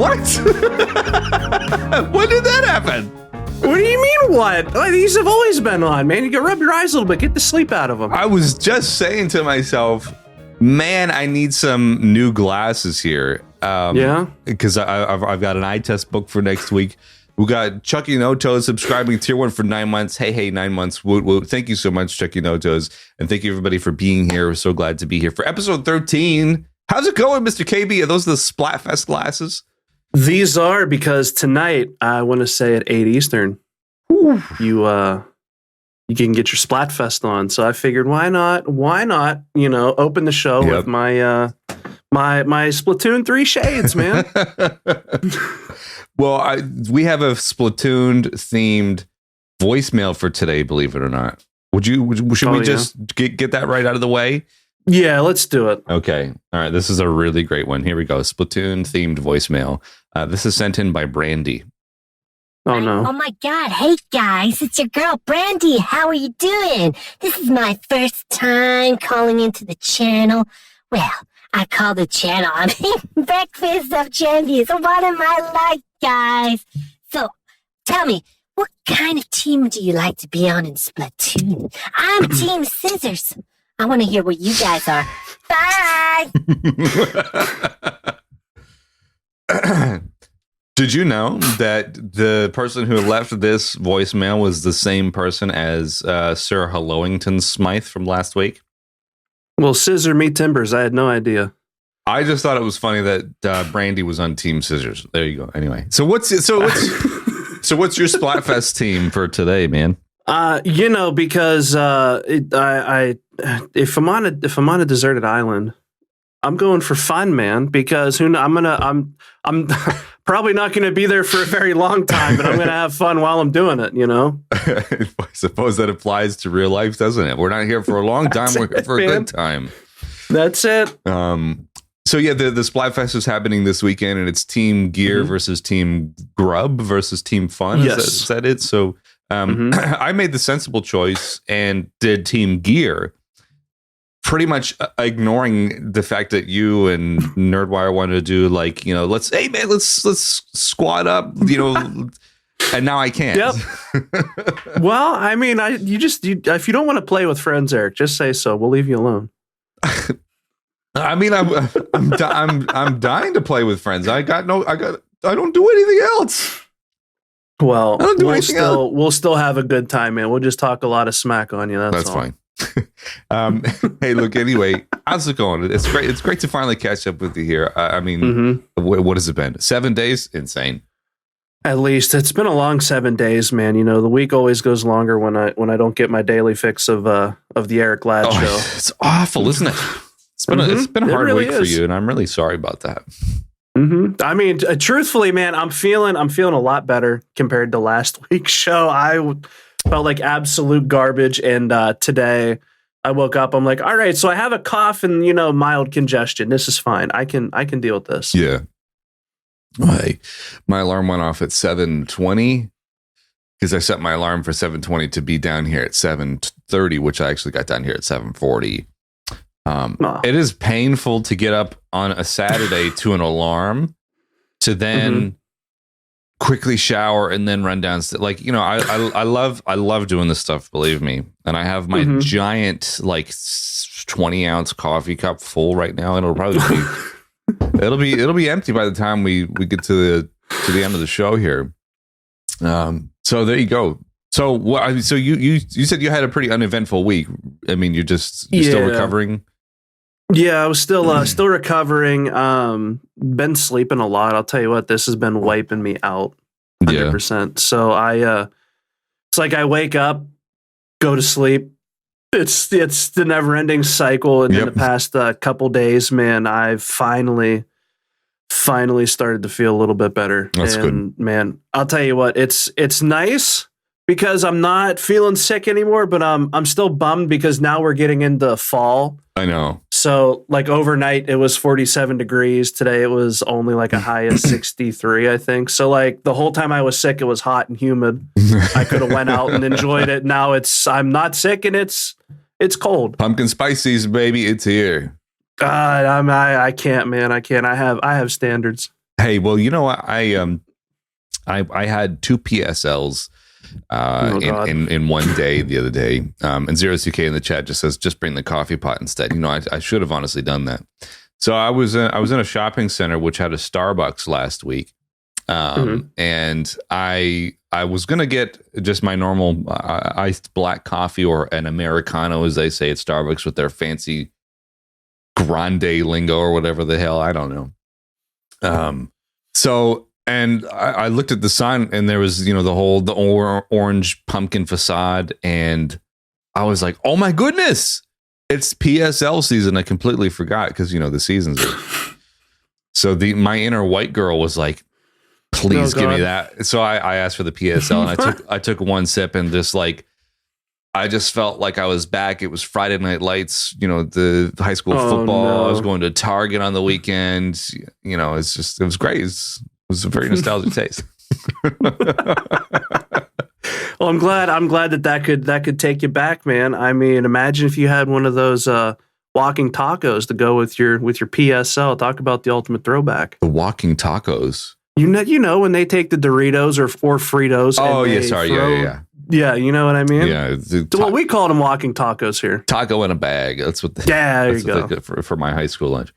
What? When did that happen? What do you mean, what? Like, these have always been on, man. You can rub your eyes a little bit, get the sleep out of them. I was just saying to myself, man, I need some new glasses here. Yeah? Because I've got an eye test booked for next week. We got Chucky No Toes subscribing tier 1 for 9 months. Hey, 9 months. Thank you so much, Chucky No Toes. And thank you, everybody, for being here. We're so glad to be here for episode 13. How's it going, Mr. KB? Are those the Splatfest glasses? These are, because tonight, I want to say at 8 Eastern, you can get your Splatfest on. So I figured, why not, open the show with my my Splatoon 3 shades, man. Well, we have a Splatoon themed voicemail for today, believe it or not. Should we just get that right out of the way? Yeah, let's do it. Okay. All right. This is a really great one. Here we go. Splatoon themed voicemail. This is sent in by Brandy. Oh, no. Oh, my God. Hey, guys. It's your girl, Brandy. How are you doing? This is my first time calling into the channel. Well, I call the channel, Breakfast of Champions. What am I like, guys? So, tell me, what kind of team do you like to be on in Splatoon? I'm Team Scissors. I want to hear what you guys are. Bye! Did you know that the person who left this voicemail was the same person as Sir Hallowington Smythe from last week? Well, scissor me timbers. I had no idea. I just thought it was funny that Brandy was on Team Scissors. There you go. Anyway, so what's your Splatfest team for today, man? Because if I'm on a deserted island, I'm going for fun, man. Because I'm probably not going to be there for a very long time, but I'm going to have fun while I'm doing it. I suppose that applies to real life, doesn't it? We're not here for a long time. We're here for a good time. That's it. So yeah, the Splatfest is happening this weekend, and it's Team Gear versus Team Grub versus Team Fun. Yes. Is that it? So I made the sensible choice and did Team Gear, pretty much ignoring the fact that you and Nerdwire wanted to do let's squad up, and now I can't. Yep. Well, I mean, if you don't want to play with friends, Eric, just say so. We'll leave you alone. I mean, I'm dying to play with friends. I don't do anything else. Well, we'll still have a good time, man. We'll just talk a lot of smack on you. That's all. Fine. Hey, look, anyway, how's it going? It's great. It's great to finally catch up with you here. I mean, what has it been? 7 days? Insane. At least it's been a long 7 days, man. The week always goes longer when I don't get my daily fix of the Eric Ladd show. It's awful, isn't it? It's been a hard week for you, and I'm really sorry about that. I mean, truthfully, man, I'm feeling a lot better compared to last week's show. I felt like absolute garbage, and today I woke up. I'm like, all right, so I have a cough and mild congestion. This is fine. I can deal with this. Yeah. My alarm went off at 7:20 because I set my alarm for 7:20 to be down here at 7:30, which I actually got down here at 7:40. It is painful to get up on a Saturday to an alarm, to then quickly shower and then run downstairs. I love doing this stuff, believe me. And I have my giant 20-ounce coffee cup full right now. It'll probably be it'll be empty by the time we get to the end of the show here. So there you go. So So you said you had a pretty uneventful week. I mean, you're still recovering. Yeah, I was still recovering. Been sleeping a lot. I'll tell you what, this has been wiping me out 100%. Yeah. So it's like I wake up, go to sleep. It's the never-ending cycle. And in the past couple days, man, I've finally started to feel a little bit better. That's good. Man, I'll tell you what, it's nice because I'm not feeling sick anymore, but I'm still bummed because now we're getting into fall. I know. So overnight it was 47 degrees. Today it was only a high of 63, I think. So the whole time I was sick, it was hot and humid. I could have went out and enjoyed it. Now I'm not sick and it's cold. Pumpkin spice season, baby. It's here. God, I can't, man. I can't. I have standards. Hey, well, you know what? I had 2 PSLs in one day the other day. And 0CK in the chat just says, just bring the coffee pot instead. You know, I should have honestly done that. So I was in a shopping center which had a Starbucks last week. And I was going to get just my normal iced black coffee or an Americano, as they say at Starbucks, with their fancy grande lingo or whatever the hell. I don't know. And I looked at the sign and there was, you know, the orange pumpkin facade. And I was like, oh my goodness, it's PSL season. I completely forgot because, you know, the seasons are. So my inner white girl was like, please give me that. So I asked for the PSL and I took one sip and just like, I just felt like I was back. It was Friday Night Lights, you know, the high school football. No. I was going to Target on the weekend. You know, it was great. It was a very nostalgic taste. Well, I'm glad that could take you back, man. I mean, imagine if you had one of those walking tacos to go with your PSL. Talk about the ultimate throwback. The walking tacos. You know when they take the Doritos or Fritos. Oh yeah, sorry, yeah. Yeah, you know what I mean. Yeah, well, we called them walking tacos here. Taco in a bag. That's what. There you go. For my high school lunch.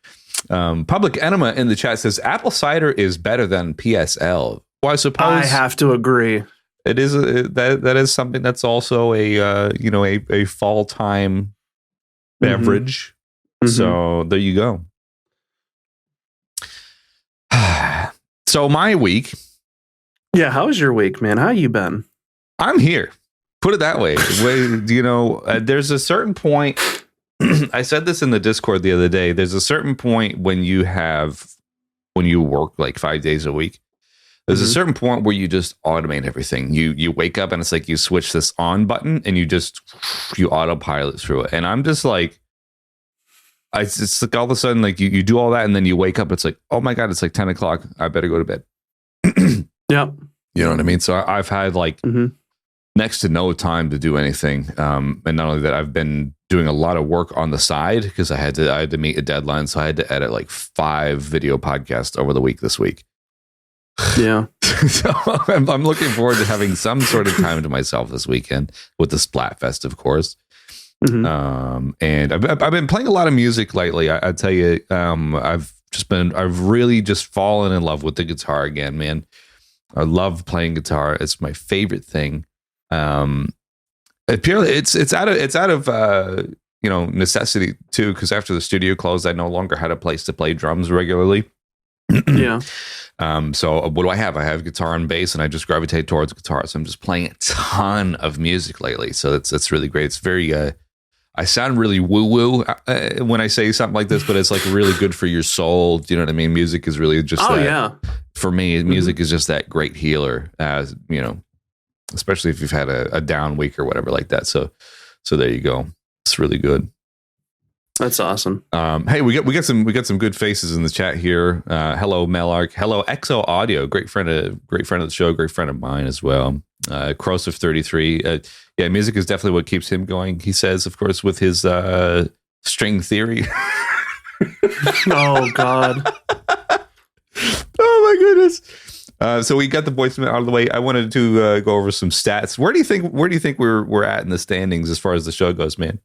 Public Enema in the chat says apple cider is better than PSL. Well, I suppose I have to agree. It is that is something that's also a fall time beverage. Mm-hmm. So there you go. So my week. Yeah, how was your week, man? How you been? I'm here. Put it that way. You know, there's a certain point. I said this in the Discord the other day. There's a certain point when you work like 5 days a week. There's a certain point where you just automate everything. You wake up and it's like you switch this on button and you autopilot through it. And I'm just like, it's like all of a sudden, like you do all that and then you wake up. It's like, oh my God, it's like 10 o'clock. I better go to bed. Yeah. You know what I mean? So I've had like next to no time to do anything. And not only that, I've been doing a lot of work on the side because I had to meet a deadline. So I had to edit like 5 video podcasts over the week this week. Yeah. So I'm looking forward to having some sort of time to myself this weekend with the Splatfest, of course. Mm-hmm. And I've been playing a lot of music lately. I tell you, I've really just fallen in love with the guitar again, man. I love playing guitar. It's my favorite thing. It's out of necessity too, because after the studio closed, I no longer had a place to play drums regularly. Yeah. So what do I have? I have guitar and bass, and I just gravitate towards guitar. So I'm just playing a ton of music lately. So that's really great. It's very I sound really woo-woo when I say something like this, but it's like really good for your soul. Do you know what I mean? Music is really just for me, music is just that great healer, you know, especially if you've had a down week or whatever like that. So there you go. It's really good. That's awesome. Hey, we got some good faces in the chat here. Hello, Melark. Hello, Exo Audio. Great friend of the show. Great friend of mine as well. Crosif 33. Yeah, music is definitely what keeps him going. He says, of course, with his string theory. Oh God. Oh my goodness. So we got the voicemail out of the way. I wanted to go over some stats. Where do you think we're at in the standings as far as the show goes, man?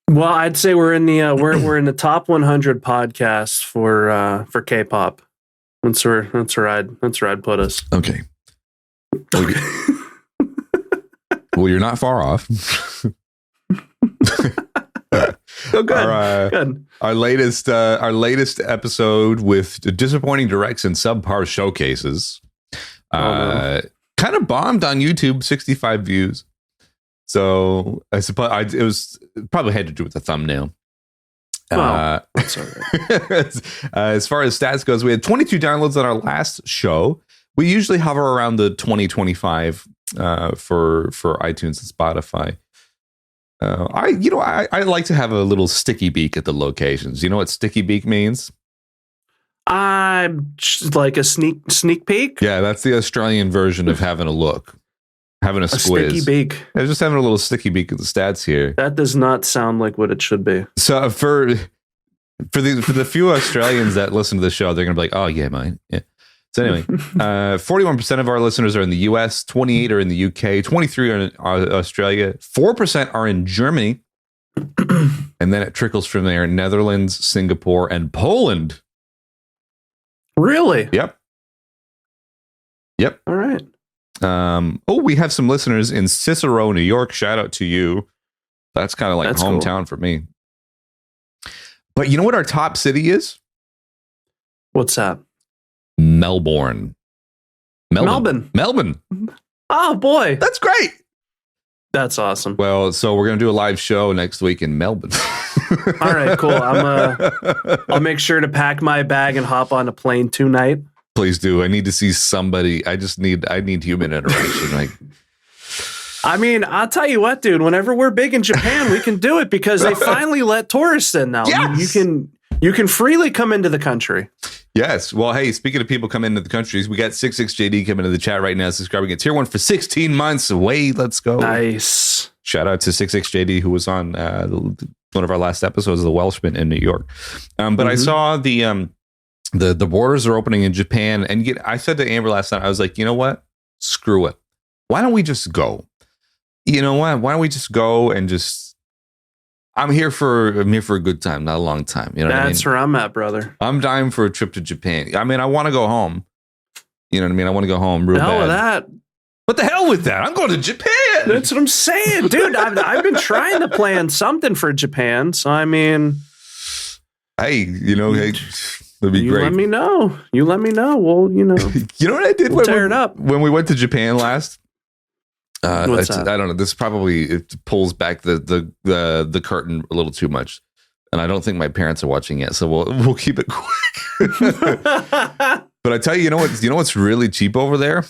Well, I'd say we're in the we're in the top 100 podcasts for K-pop. That's where I'd put us. Okay. Well, you're not far off. Oh, good. Good. Our latest episode with disappointing directs and subpar showcases kind of bombed on YouTube, 65 views. So I suppose it was probably had to do with the thumbnail. That's all right. As far as stats goes, we had 22 downloads on our last show. We usually hover around the 20-25 for iTunes and Spotify. I like to have a little sticky beak at the locations. You know what sticky beak means? I'm just like a sneak peek. Yeah, that's the Australian version of having a look. Having a squiz. Sticky beak. I was just having a little sticky beak at the stats here. That does not sound like what it should be. So for the few Australians that listen to the show, they're gonna be like, "Oh yeah, mate." Yeah. So anyway, 41% of our listeners are in the US, 28 are in the UK, 23 are in Australia, 4% are in Germany, and then it trickles from there: Netherlands, Singapore, and Poland. Really? Yep. All right. We have some listeners in Cicero, New York. Shout out to you. That's kind of like hometown for me. But you know what our top city is? What's that? Melbourne. Oh boy, that's great. That's awesome. Well, so we're gonna do a live show next week in Melbourne. All right, cool. I'll make sure to pack my bag and hop on a plane tonight. Please do. I need to see somebody. I need human interaction. Like, I mean, I'll tell you what, dude. Whenever we're big in Japan, we can do it because they finally let tourists in now. Yes! You can freely come into the country. Yes. Well, hey, speaking of people coming into the countries, we got 66JD coming into the chat right now, subscribing at tier 1 for 16 months away. Let's go. Nice. Shout out to 66JD, who was on one of our last episodes of The Welshman in New York. But I saw the borders are opening in Japan, and I said to Amber last night, I was like, you know what? Screw it. Why don't we just go? You know what? Why don't we just go and just? I'm here for a good time, not a long time. You know what I mean? That's where I'm at, brother. I'm dying for a trip to Japan. I mean, I want to go home. You know what I mean? I want to go home real bad. Hell with that. What the hell with that? I'm going to Japan. That's what I'm saying, dude. I've been trying to plan something for Japan. So I mean, hey, that'd be great. Let me know. You let me know. Well, you know what I did? We'll tear it up when we went to Japan last. What's that? I don't know. This probably it pulls back the curtain a little too much, and I don't think my parents are watching yet, so we'll keep it quick. But I tell you, you know what's really cheap over there?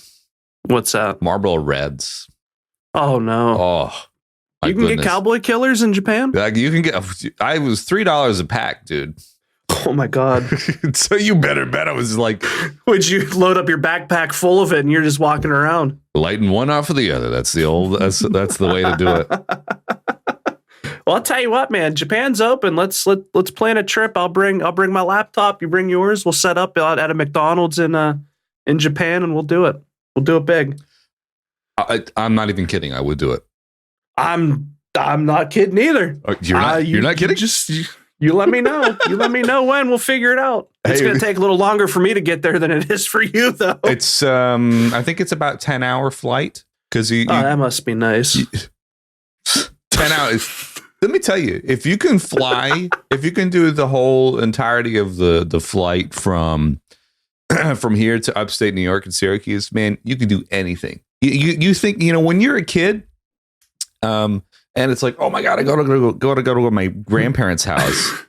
What's that? Marlboro Reds. Oh no! Oh, you can get Cowboy Killers in Japan. Like you can get. I was $3 a pack, dude. Oh my god! So you better bet I was like, would you load up your backpack full of it and you're just walking around, lighting one off of the other? That's the the way to do it. Well, I'll tell you what, man. Japan's open. Let's plan a trip. I'll bring my laptop. You bring yours. We'll set up at a McDonald's in Japan, and we'll do it. We'll do it big. I'm not even kidding. I would do it. I'm not kidding either. You're not kidding? You let me know. You let me know when. We'll figure it out. It's going to take a little longer for me to get there than it is for you, though. It's I think it's about 10-hour flight because that must be nice. 10 hours. Let me tell you, if you can fly, if you can do the whole entirety of the flight from here to upstate New York and Syracuse, man, you can do anything. You think, when you're a kid, and it's like, oh my god, I gotta go to my grandparents' house.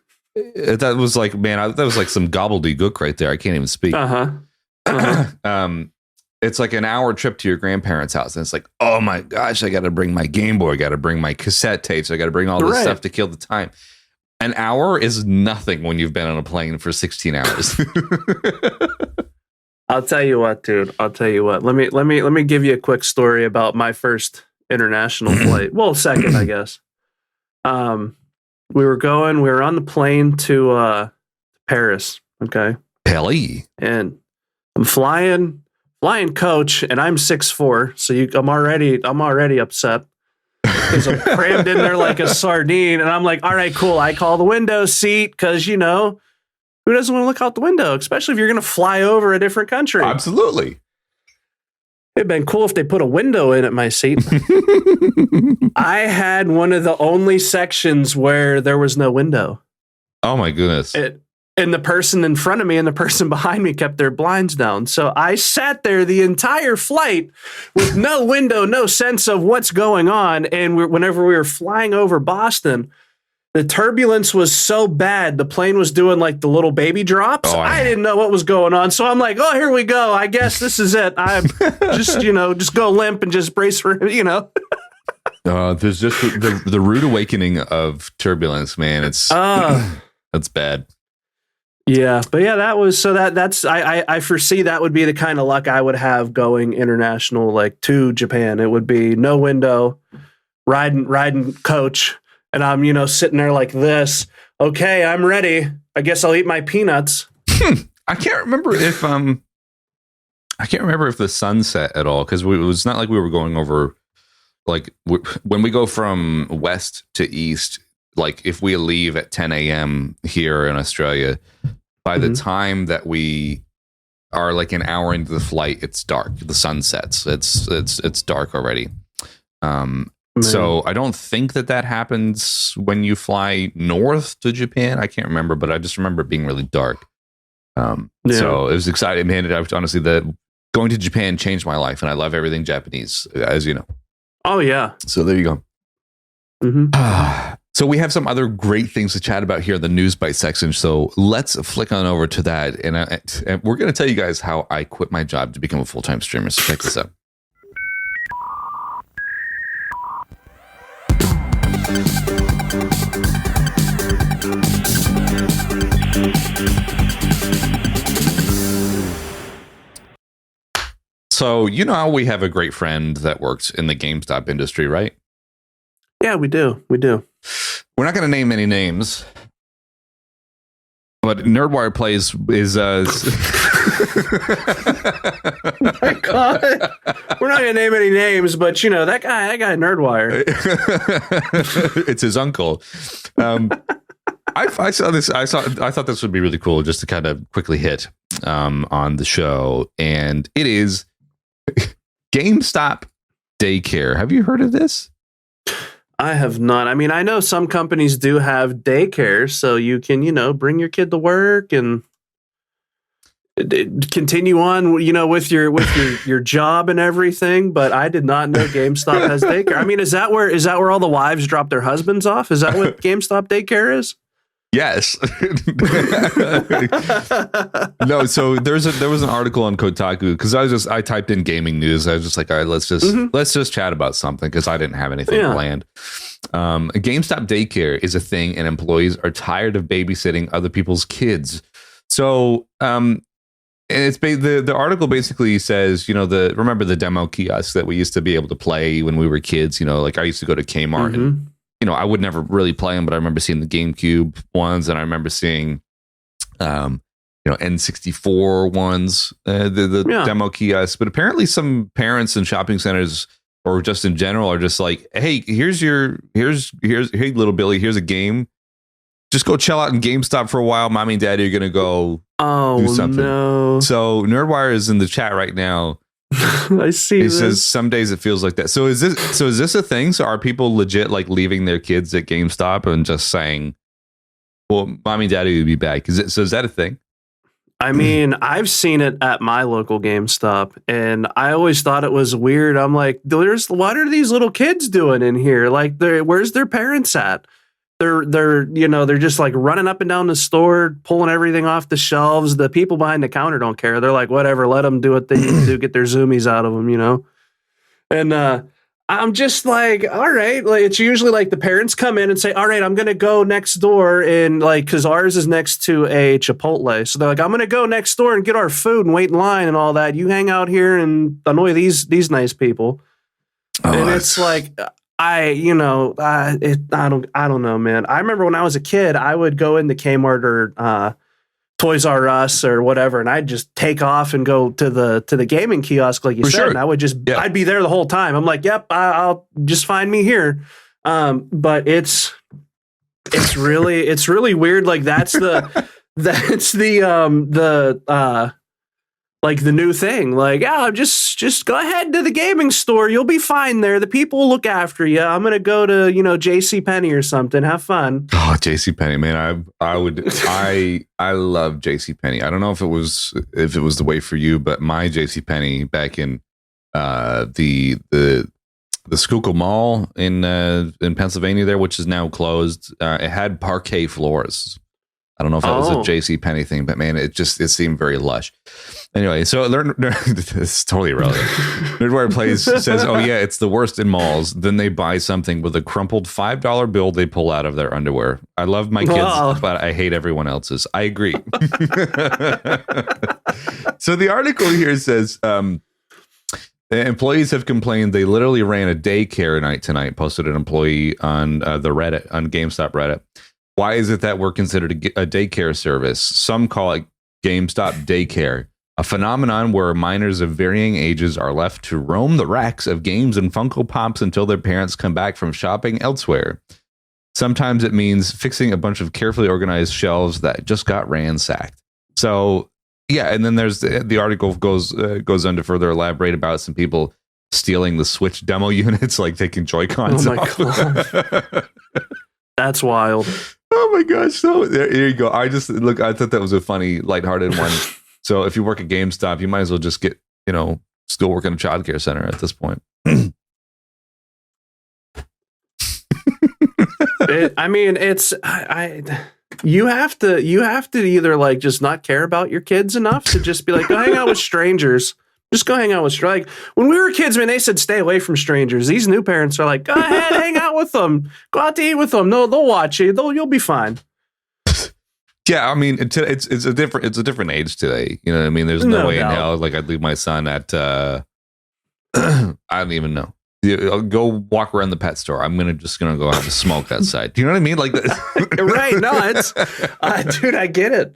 That was like, man, that was like some gobbledygook right there. I can't even speak. It's like an hour trip to your grandparents' house, and it's like, oh my gosh, I got to bring my Game Boy, I got to bring my cassette tapes, I got to bring all this stuff to kill the time. An hour is nothing when you've been on a plane for 16 hours. I'll tell you what, dude. I'll tell you what. Let me give you a quick story about my first international flight. Well, second, I guess. We were on the plane to Paris. Okay. Pelly. And I'm flying coach, and I'm 6'4", so I'm already upset because I'm crammed in there like a sardine, and I'm like, all right, cool. I call the window seat because who doesn't want to look out the window, especially if you're going to fly over a different country? Absolutely. It'd been cool if they put a window in at my seat. I had one of the only sections where there was no window. Oh my goodness. And the person in front of me and the person behind me kept their blinds down. So I sat there the entire flight with no window, no sense of what's going on. And whenever we were flying over Boston, the turbulence was so bad, the plane was doing like the little baby drops. I didn't know what was going on. So I'm like, oh, here we go. I guess this is it. I'm just go limp and just brace for, There's just the rude awakening of turbulence, man. It's that's bad. Yeah, but yeah, I foresee that would be the kind of luck I would have going international, like to Japan. It would be no window, riding coach, and I'm sitting there like this. Okay, I'm ready. I guess I'll eat my peanuts. I can't remember if I can't remember if the sun set at all because it was not like we were going over. Like when we go from west to east, like if we leave at 10 a.m. here in Australia, by the time that we are like an hour into the flight, it's dark. The sun sets. It's dark already. So I don't think that happens when you fly north to Japan. I can't remember, but I just remember it being really dark. So it was exciting, man. Honestly, going to Japan changed my life, and I love everything Japanese, as you know. Oh, yeah. So there you go. So we have some other great things to chat about here in the Newsbyte section. So let's flick on over to that. And we're going to tell you guys how I quit my job to become a full-time streamer. So check this out. So, you know how we have a great friend that works in the GameStop industry, right? Yeah, we do. We do. We're not going to name any names, but Nerdwire Plays is... Oh my God. We're not going to name any names, but, you know, that guy Nerdwire. It's his uncle. I saw this. I thought this would be really cool just to kind of quickly hit on the show. And it is GameStop daycare. Have you heard of this? I have not. I mean, I know some companies do have daycare, so you can, you know, bring your kid to work and continue on, you know, with your job and everything. But I did not know GameStop has daycare. I mean, is that where all the wives drop their husbands off? Is that what GameStop daycare is? Yes. No. So there was an article on Kotaku because I typed in gaming news. I was just like, all right, let's just chat about something because I didn't have anything planned. GameStop daycare is a thing, and employees are tired of babysitting other people's kids. So, and it's the article basically says, you know, remember the demo kiosks that we used to be able to play when we were kids. You know, like I used to go to Kmart and. You know, I would never really play them, but I remember seeing the GameCube ones, and I remember seeing, you know, N64 ones, the demo kiosks. But apparently, some parents in shopping centers or just in general are just like, "Hey, here's hey little Billy, here's a game. Just go chill out in GameStop for a while. Mommy and Daddy are gonna go do something." No. So Nerdwire is in the chat right now. I see. He says some days it feels like that. So is this a thing? So are people legit like leaving their kids at GameStop and just saying, "Well, mommy and daddy will be back"? Is that a thing? I mean, I've seen it at my local GameStop, and I always thought it was weird. I'm like, what are these little kids doing in here? Like, where's their parents at? They're just like running up and down the store, pulling everything off the shelves. The people behind the counter don't care. They're like, whatever, let them do what they need to do, get their zoomies out of them, you know? And I'm just like, all right. Like, it's usually like the parents come in and say, all right, I'm going to go next door and like, because ours is next to a Chipotle. So they're like, I'm going to go next door and get our food and wait in line and all that. You hang out here and annoy these nice people. And it's like... I don't know, man. I remember when I was a kid, I would go into Kmart or Toys R Us or whatever, and I'd just take off and go to the gaming kiosk, like you said. Sure. And I would I'd be there the whole time. I'm like, yep, I'll just find me here. But it's really weird. Like that's the like the new thing, like, just go ahead to the gaming store. You'll be fine there. The people will look after you. I'm going to go to, JCPenney or something. Have fun. Oh, JCPenney, man. I love JCPenney. I don't know if it was the way for you, but my JCPenney back in the Schuylkill Mall in Pennsylvania there, which is now closed, it had parquet floors. I don't know if that was a JCPenney thing, but man, it seemed very lush. Anyway, so it's totally irrelevant. Nerdwire Plays says, "Oh yeah, it's the worst in malls." Then they buy something with a crumpled $5 bill they pull out of their underwear. I love my kids, but I hate everyone else's. I agree. So the article here says, employees have complained they literally ran a daycare night tonight. Posted an employee on the Reddit, on GameStop Reddit. Why is it that we're considered a daycare service? Some call it GameStop daycare. a phenomenon where minors of varying ages are left to roam the racks of games and Funko Pops until their parents come back from shopping elsewhere. Sometimes it means fixing a bunch of carefully organized shelves that just got ransacked. So, yeah, and then there's the article goes on to further elaborate about some people stealing the Switch demo units, like taking Joy-Cons off. God. That's wild. Oh my gosh. So there you go. I thought that was a funny, lighthearted one. So if you work at GameStop, you might as well just get, still work in a childcare center at this point. You have to either like just not care about your kids enough to just be like, go hang out with strangers. Just go hang out with strangers. Like when we were kids, man, they said stay away from strangers. These new parents are like, go ahead, hang out with them. Go out to eat with them. No, they'll watch you. You'll be fine. Yeah, I mean, it's a different age today. You know what I mean? There's no way in hell like I'd leave my son at I don't even know. I'll go walk around the pet store. I'm just gonna go have a smoke outside. Do you know what I mean? Like that. Right? No, it's dude, I get it.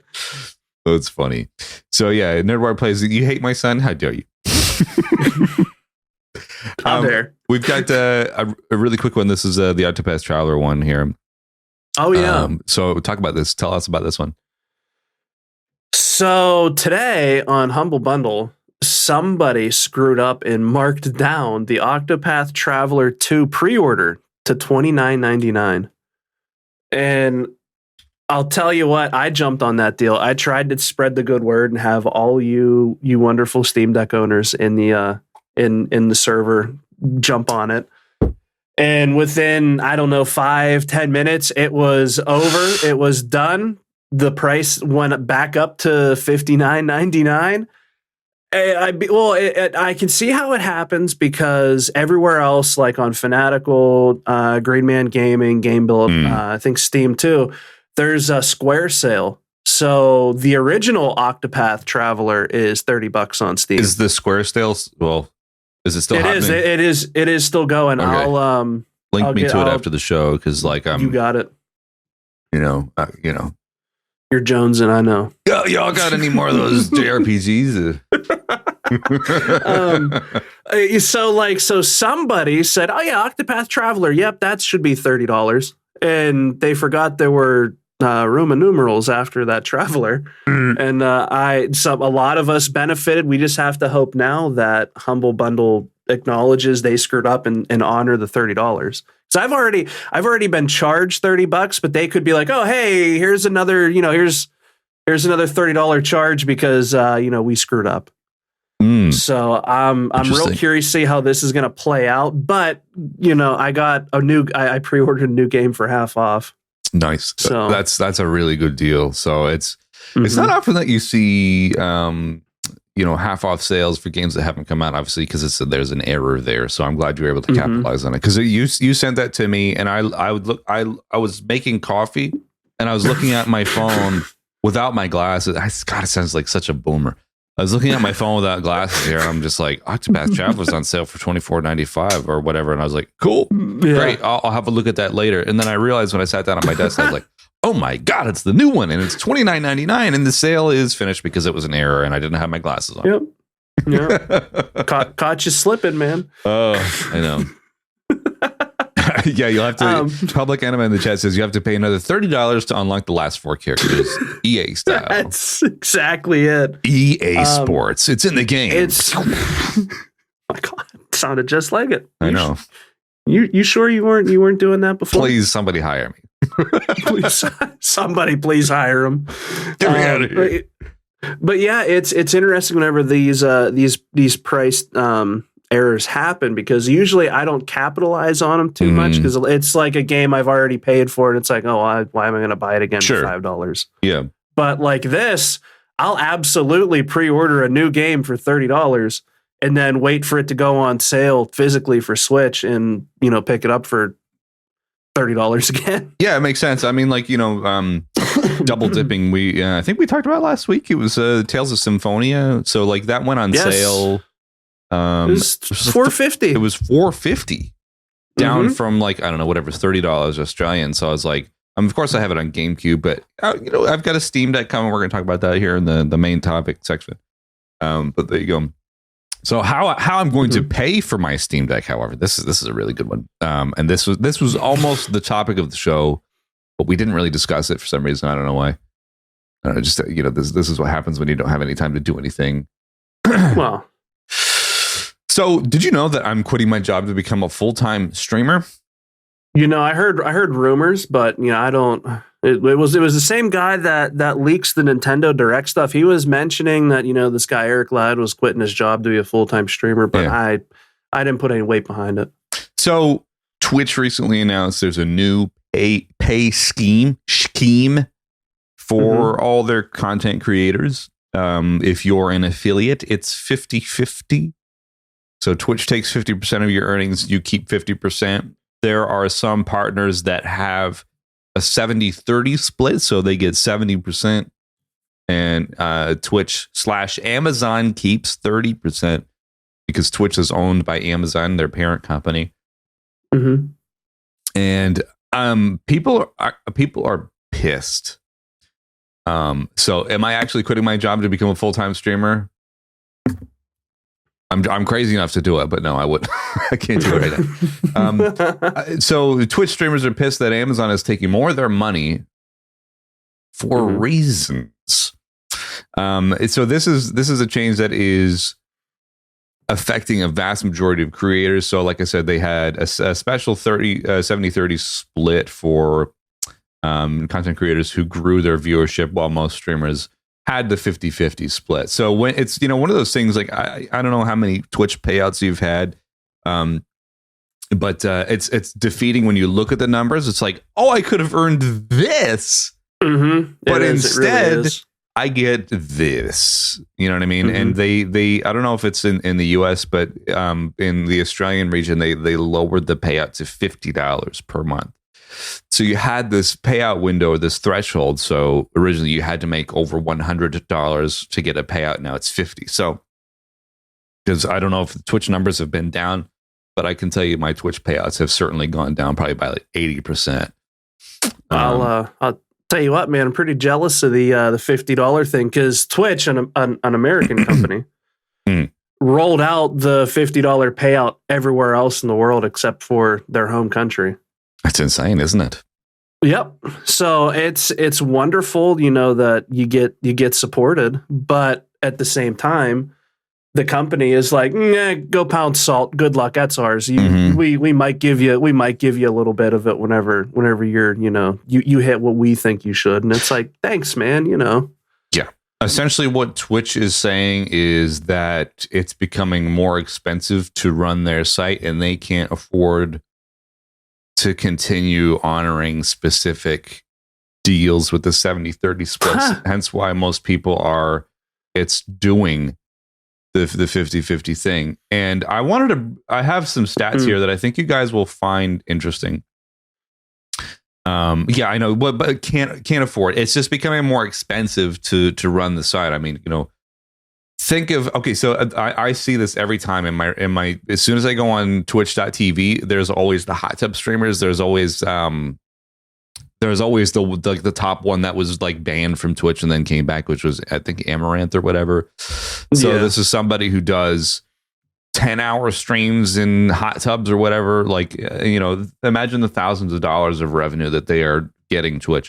Oh, it's funny. So yeah, Nerdwire plays. You hate my son? How dare you? How dare? We've got a really quick one. This is the Octopath Traveler one here. Oh yeah. So talk about this. Tell us about this one. So today on Humble Bundle, somebody screwed up and marked down the Octopath Traveler 2 pre-order to $29.99. And I'll tell you what, I jumped on that deal. I tried to spread the good word and have all you wonderful Steam Deck owners in the server jump on it. And within, I don't know, 5-10 minutes, it was over. It was done. The price went back up to $59.99. I can see how it happens because everywhere else, like on Fanatical, Green Man Gaming, Game Build, I think Steam too, there's a Square sale. So the original Octopath Traveler is $30 on Steam. Is the Square sale? Well, is it still happening? It is still going. Okay. I'll link me to it after the show because like you got it. You're Jonesing, I know. Y'all got any more of those JRPGs? So somebody said, "Oh yeah, Octopath Traveler. Yep, that should be $30." And they forgot there were Roman numerals after that Traveler, and a lot of us benefited. We just have to hope now that Humble Bundle acknowledges they screwed up and honor the $30. So I've already been charged $30, but they could be like, oh hey, here's another here's another $30 charge because we screwed up. So I'm real curious to see how this is going to play out. But I pre-ordered a new game for half off. Nice. So that's a really good deal. So it's not often that you see half off sales for games that haven't come out, obviously, because there's an error there. So I'm glad you were able to capitalize on it because you sent that to me and I was making coffee and I was looking at my phone without my glasses. God, it sounds like such a boomer. I was looking at my phone without glasses here, and I'm just like, Octopath Traveler's on sale for $24.95 or whatever. And I was like, cool, great. I'll have a look at that later. And then I realized when I sat down at my desk, I was like, oh my God, it's the new one. And it's $29.99. And the sale is finished because it was an error and I didn't have my glasses on. Yep. Caught you slipping, man. Oh, I know. Yeah, you'll have to. Public Anime in the chat says you have to pay another $30 to unlock the last 4 characters, EA style. That's exactly it. EA Sports. It's in the game. Oh my God, it sounded just like it. I know. You sure you weren't doing that before? Please, somebody hire me. Please, somebody, please hire him. Get me out of here. But yeah, it's interesting whenever these price errors happen because usually I don't capitalize on them too much because it's like a game I've already paid for and it's like, oh, why am I going to buy it again for $5? Yeah. But like this, I'll absolutely pre-order a new game for $30 and then wait for it to go on sale physically for Switch and, pick it up for $30 again. Yeah, it makes sense. I mean, like, double dipping. I think we talked about last week. It was Tales of Symphonia. So like that went on sale. It was $4.50. It was $4.50 down from like, I don't know, whatever, $30 Australian. So I was like, of course I have it on GameCube, but I've got a Steam Deck coming. We're going to talk about that here in the main topic section. But there you go. So how I'm going to pay for my Steam Deck, however, this is a really good one. And this was almost the topic of the show, but we didn't really discuss it for some reason. I don't know why. Just this is what happens when you don't have any time to do anything. Well, so did you know that I'm quitting my job to become a full-time streamer? I heard rumors, but I don't. It was the same guy that leaks the Nintendo Direct stuff. He was mentioning that this guy Eric Ladd was quitting his job to be a full-time streamer, but I didn't put any weight behind it. So Twitch recently announced there's a new pay scheme for all their content creators. If you're an affiliate, it's 50-50. So Twitch takes 50% of your earnings, you keep 50%. There are some partners that have a 70-30 split, so they get 70%, and Twitch/Amazon keeps 30% because Twitch is owned by Amazon, their parent company. Mm-hmm. And people are pissed. So am I actually quitting my job to become a full-time streamer? I'm crazy enough to do it, but no, I wouldn't. I can't do it right now. So Twitch streamers are pissed that Amazon is taking more of their money for reasons. So this is a change that is affecting a vast majority of creators. So like I said, they had a special 70-30 split for content creators who grew their viewership while most streamers had the 50-50 split. So when it's, one of those things, like I don't know how many Twitch payouts you've had, but it's defeating when you look at the numbers. It's like, oh, I could have earned this, but instead I get this. You know what I mean? And they I don't know if it's in the US, but in the Australian region, they lowered the payout to $50 per month. So you had this payout window, this threshold. So originally you had to make over $100 to get a payout. Now it's 50. So because I don't know if the Twitch numbers have been down, but I can tell you my Twitch payouts have certainly gone down probably by like 80%. I'll tell you what, man, I'm pretty jealous of the $50 thing because Twitch, an American company, rolled out the $50 payout everywhere else in the world except for their home country. That's insane, isn't it? Yep. So it's wonderful, that you get supported, but at the same time, the company is like, go pound salt. Good luck. That's ours. We might give you a little bit of it whenever you're, you hit what we think you should. And it's like, thanks, man. Yeah. Essentially what Twitch is saying is that it's becoming more expensive to run their site and they can't afford to continue honoring specific deals with the 70-30 splits. Hence why most people it's doing the 50-50 thing. And I have some stats here that I think you guys will find interesting. Yeah, I know, but can't afford. It's just becoming more expensive to run the site. I mean, think of, okay, so I see this every time in my as soon as I go on twitch.tv, there's always the hot tub streamers. There's always the top one that was like banned from Twitch and then came back, which was I think Amaranth or whatever. So this is somebody who does 10-hour streams in hot tubs or whatever. Like, imagine the thousands of dollars of revenue that they are getting Twitch.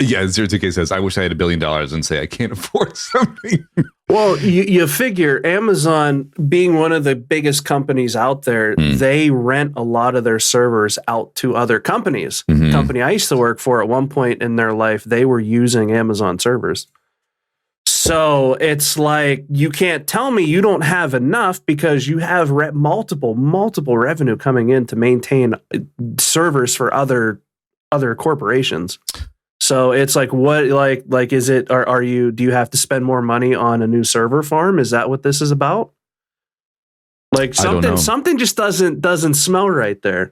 Yeah, 02K says, I wish I had $1 billion and say I can't afford something. Well, you figure Amazon being one of the biggest companies out there, they rent a lot of their servers out to other companies. The company I used to work for at one point in their life, they were using Amazon servers. So it's like, you can't tell me you don't have enough because you have multiple revenue coming in to maintain servers for other corporations. So it's like, what, like, is it, do you have to spend more money on a new server farm? Is that what this is about? Like something just doesn't smell right there.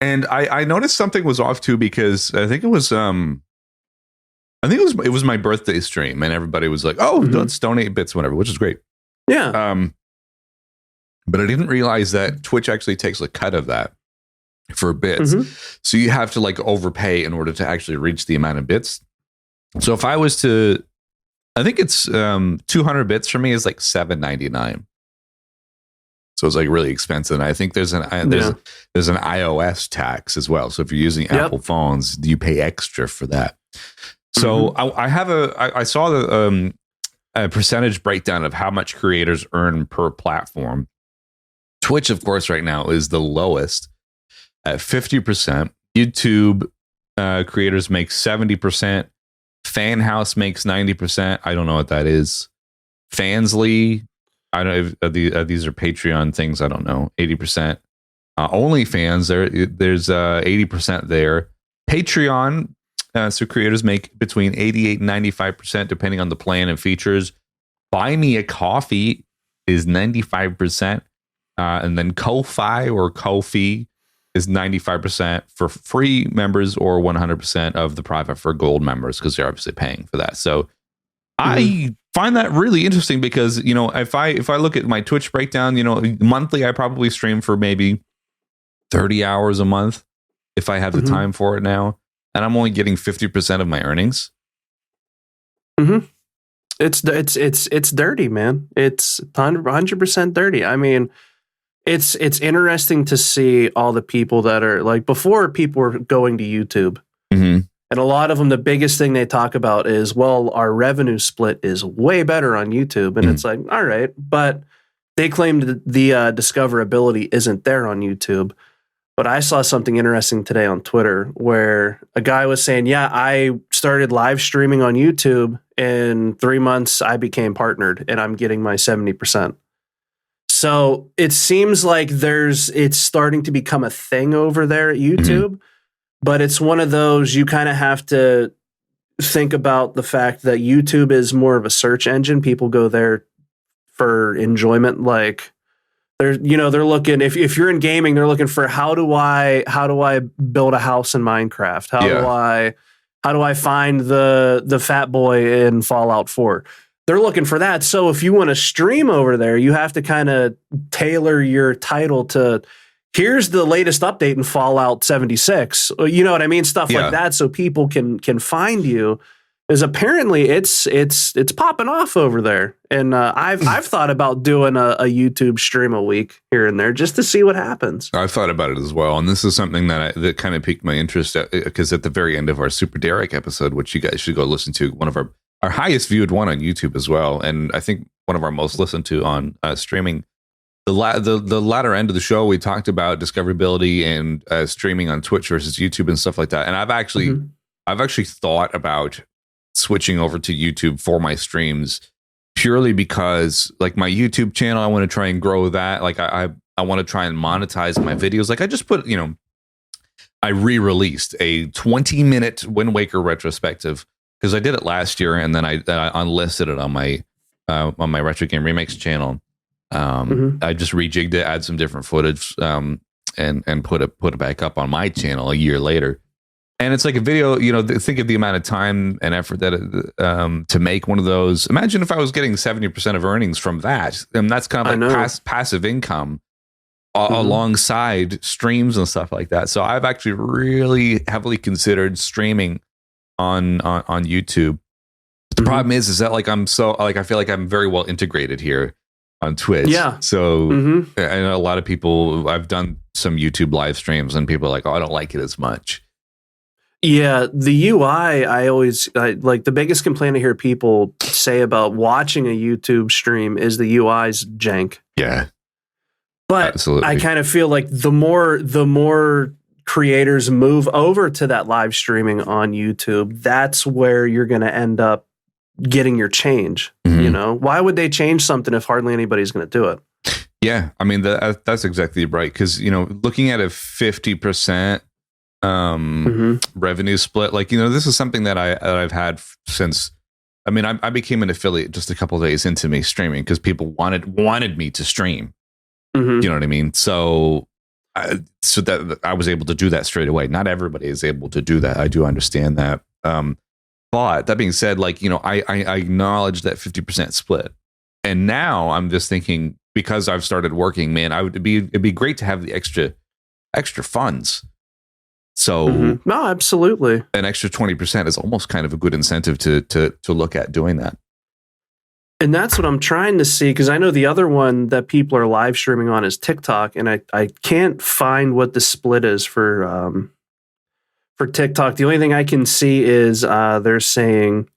And I noticed something was off too, because I think it was, it was my birthday stream and everybody was like, oh, let's donate bits, whatever, which is great. Yeah. But I didn't realize that Twitch actually takes a cut of that for bits. So you have to like overpay in order to actually reach the amount of bits. So if I was to I think it's 200 bits for me is like $7.99. So it's like really expensive. And I think there's an iOS tax as well. So if you're using Apple phones, you pay extra for that. So I saw the a percentage breakdown of how much creators earn per platform. Twitch, of course, right now is the lowest at 50%. YouTube creators make 70%. Fan House makes 90%. I don't know what that is. Fansly, I don't know if these are Patreon things. I don't know. 80%. OnlyFans, there's 80% there. Patreon, so creators make between 88 and 95%, depending on the plan and features. Buy Me a Coffee is 95%. And then Ko-Fi or Ko-Fi is 95% for free members or 100% of the profit for gold members, because they're obviously paying for that. So I find that really interesting because, you know, if I look at my Twitch breakdown, you know, monthly, I probably stream for maybe 30 hours a month if I have the time for it now. And I'm only getting 50% of my earnings. It's dirty, man. It's 100% dirty. I mean, it's interesting to see all the people that are like, before people were going to YouTube, and a lot of them, the biggest thing they talk about is, well, our revenue split is way better on YouTube. And it's like, all right, but they claim that the discoverability isn't there on YouTube. But I saw something interesting today on Twitter where a guy was saying, yeah, I started live streaming on YouTube. In 3 months, I became partnered and I'm getting my 70%. So it seems like it's starting to become a thing over there at YouTube. But it's one of those, you kind of have to think about the fact that YouTube is more of a search engine. People go there for enjoyment. Like, they're looking, if you're in gaming, they're looking for how do I build a house in Minecraft? How do I find the fat boy in Fallout 4? They're looking for that. So if you want to stream over there, you have to kind of tailor your title to, here's the latest update in Fallout 76. You know what I mean? Stuff like that, so people can find you. Is apparently it's popping off over there, and I've thought about doing a YouTube stream a week here and there just to see what happens. I've thought about it as well, and this is something that kind of piqued my interest, because at the very end of our Super Derek episode, which you guys should go listen to, one of our highest viewed one on YouTube as well, and I think one of our most listened to on streaming. The latter end of the show, we talked about discoverability and streaming on Twitch versus YouTube and stuff like that, and I've actually thought about switching over to YouTube for my streams, purely because, like, my YouTube channel, I want to try and grow that. Like, I want to try and monetize my videos. Like, I just put, I re-released a 20-minute Wind Waker retrospective, because I did it last year, and then I unlisted it on my Retro Game Remakes channel. I just rejigged it, add some different footage, and put it back up on my channel a year later. And it's like a video, think of the amount of time and effort that to make one of those. Imagine if I was getting 70% of earnings from that. And that's kind of like passive income alongside streams and stuff like that. So I've actually really heavily considered streaming on YouTube. The problem is that, like, I feel like I'm very well integrated here on Twitch. Yeah. So I know a lot of people, I've done some YouTube live streams and people are like, oh, I don't like it as much. Yeah, the UI, I like, the biggest complaint I hear people say about watching a YouTube stream is the UI's jank. Yeah. But absolutely. I kind of feel like the more creators move over to that live streaming on YouTube, that's where you're going to end up getting your change. Why would they change something if hardly anybody's going to do it? Yeah, I mean, that's exactly right. Because, looking at a 50% revenue split, like, this is something that I've had since, I became an affiliate just a couple of days into me streaming, because people wanted me to stream. You know what I mean? So that I was able to do that straight away. Not everybody is able to do that. I do understand that. But that being said, like, I acknowledge that 50% split. And now I'm just thinking, because I've started working, man, it'd be great to have the extra funds. So no, absolutely. An extra 20% is almost kind of a good incentive to look at doing that. And that's what I'm trying to see, because I know the other one that people are live streaming on is TikTok, and I can't find what the split is for TikTok. The only thing I can see is they're saying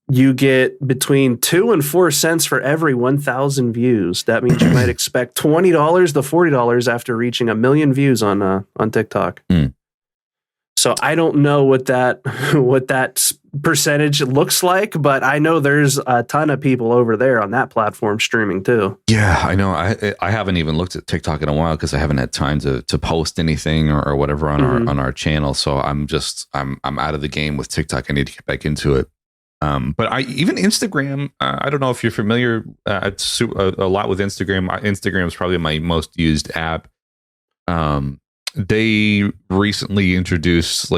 you get between 2 and 4 cents for every 1,000 views. That means you might expect $20 to $40 after reaching 1 million views on TikTok. So I don't know what that percentage looks like, but I know there's a ton of people over there on that platform streaming too. Yeah, I know. I haven't even looked at TikTok in a while because I haven't had time to post anything or whatever on our channel. So I'm out of the game with TikTok. I need to get back into it. But even Instagram, I don't know if you're familiar a lot with Instagram. Instagram is probably my most used app. They recently introduced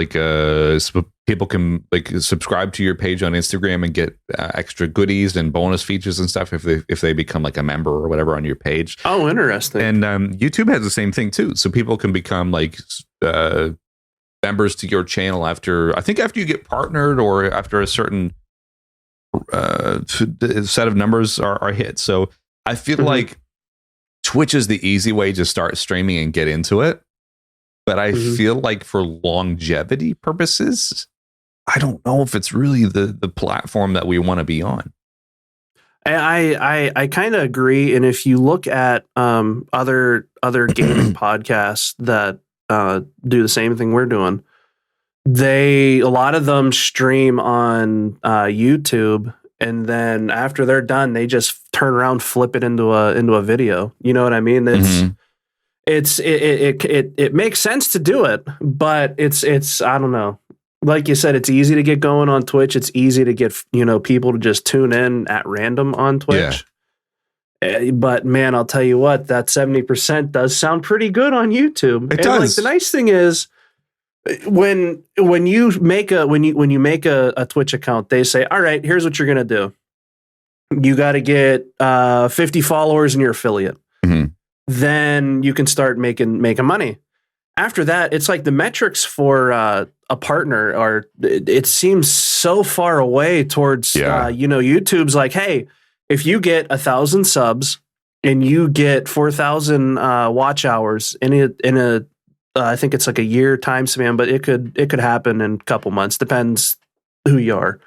people can subscribe to your page on Instagram and get extra goodies and bonus features and stuff if they become like a member or whatever on your page. Oh, interesting. And YouTube has the same thing too. So people can become members to your channel after you get partnered or after a certain set of numbers are hit. So I feel like Twitch is the easy way to start streaming and get into it. But I feel like for longevity purposes, I don't know if it's really the platform that we want to be on. I kind of agree. And if you look at other gaming podcasts that do the same thing we're doing, a lot of them stream on YouTube, and then after they're done, they just turn around, flip it into a video. You know what I mean? It makes sense to do it, but it's I don't know. Like you said, it's easy to get going on Twitch. It's easy to get people to just tune in at random on Twitch. Yeah. But man, I'll tell you what, that 70% does sound pretty good on YouTube. It does. Like the nice thing is when you make a Twitch account, they say, all right, here's what you're gonna do. You got to get 50 followers in your affiliate. Then you can start making money. After that, it's like the metrics for a partner it seems so far away towards, YouTube's like, hey, if you get 1,000 subs and you get 4,000 watch hours I think it's like a year time span, but it could happen in a couple months. Depends who you are.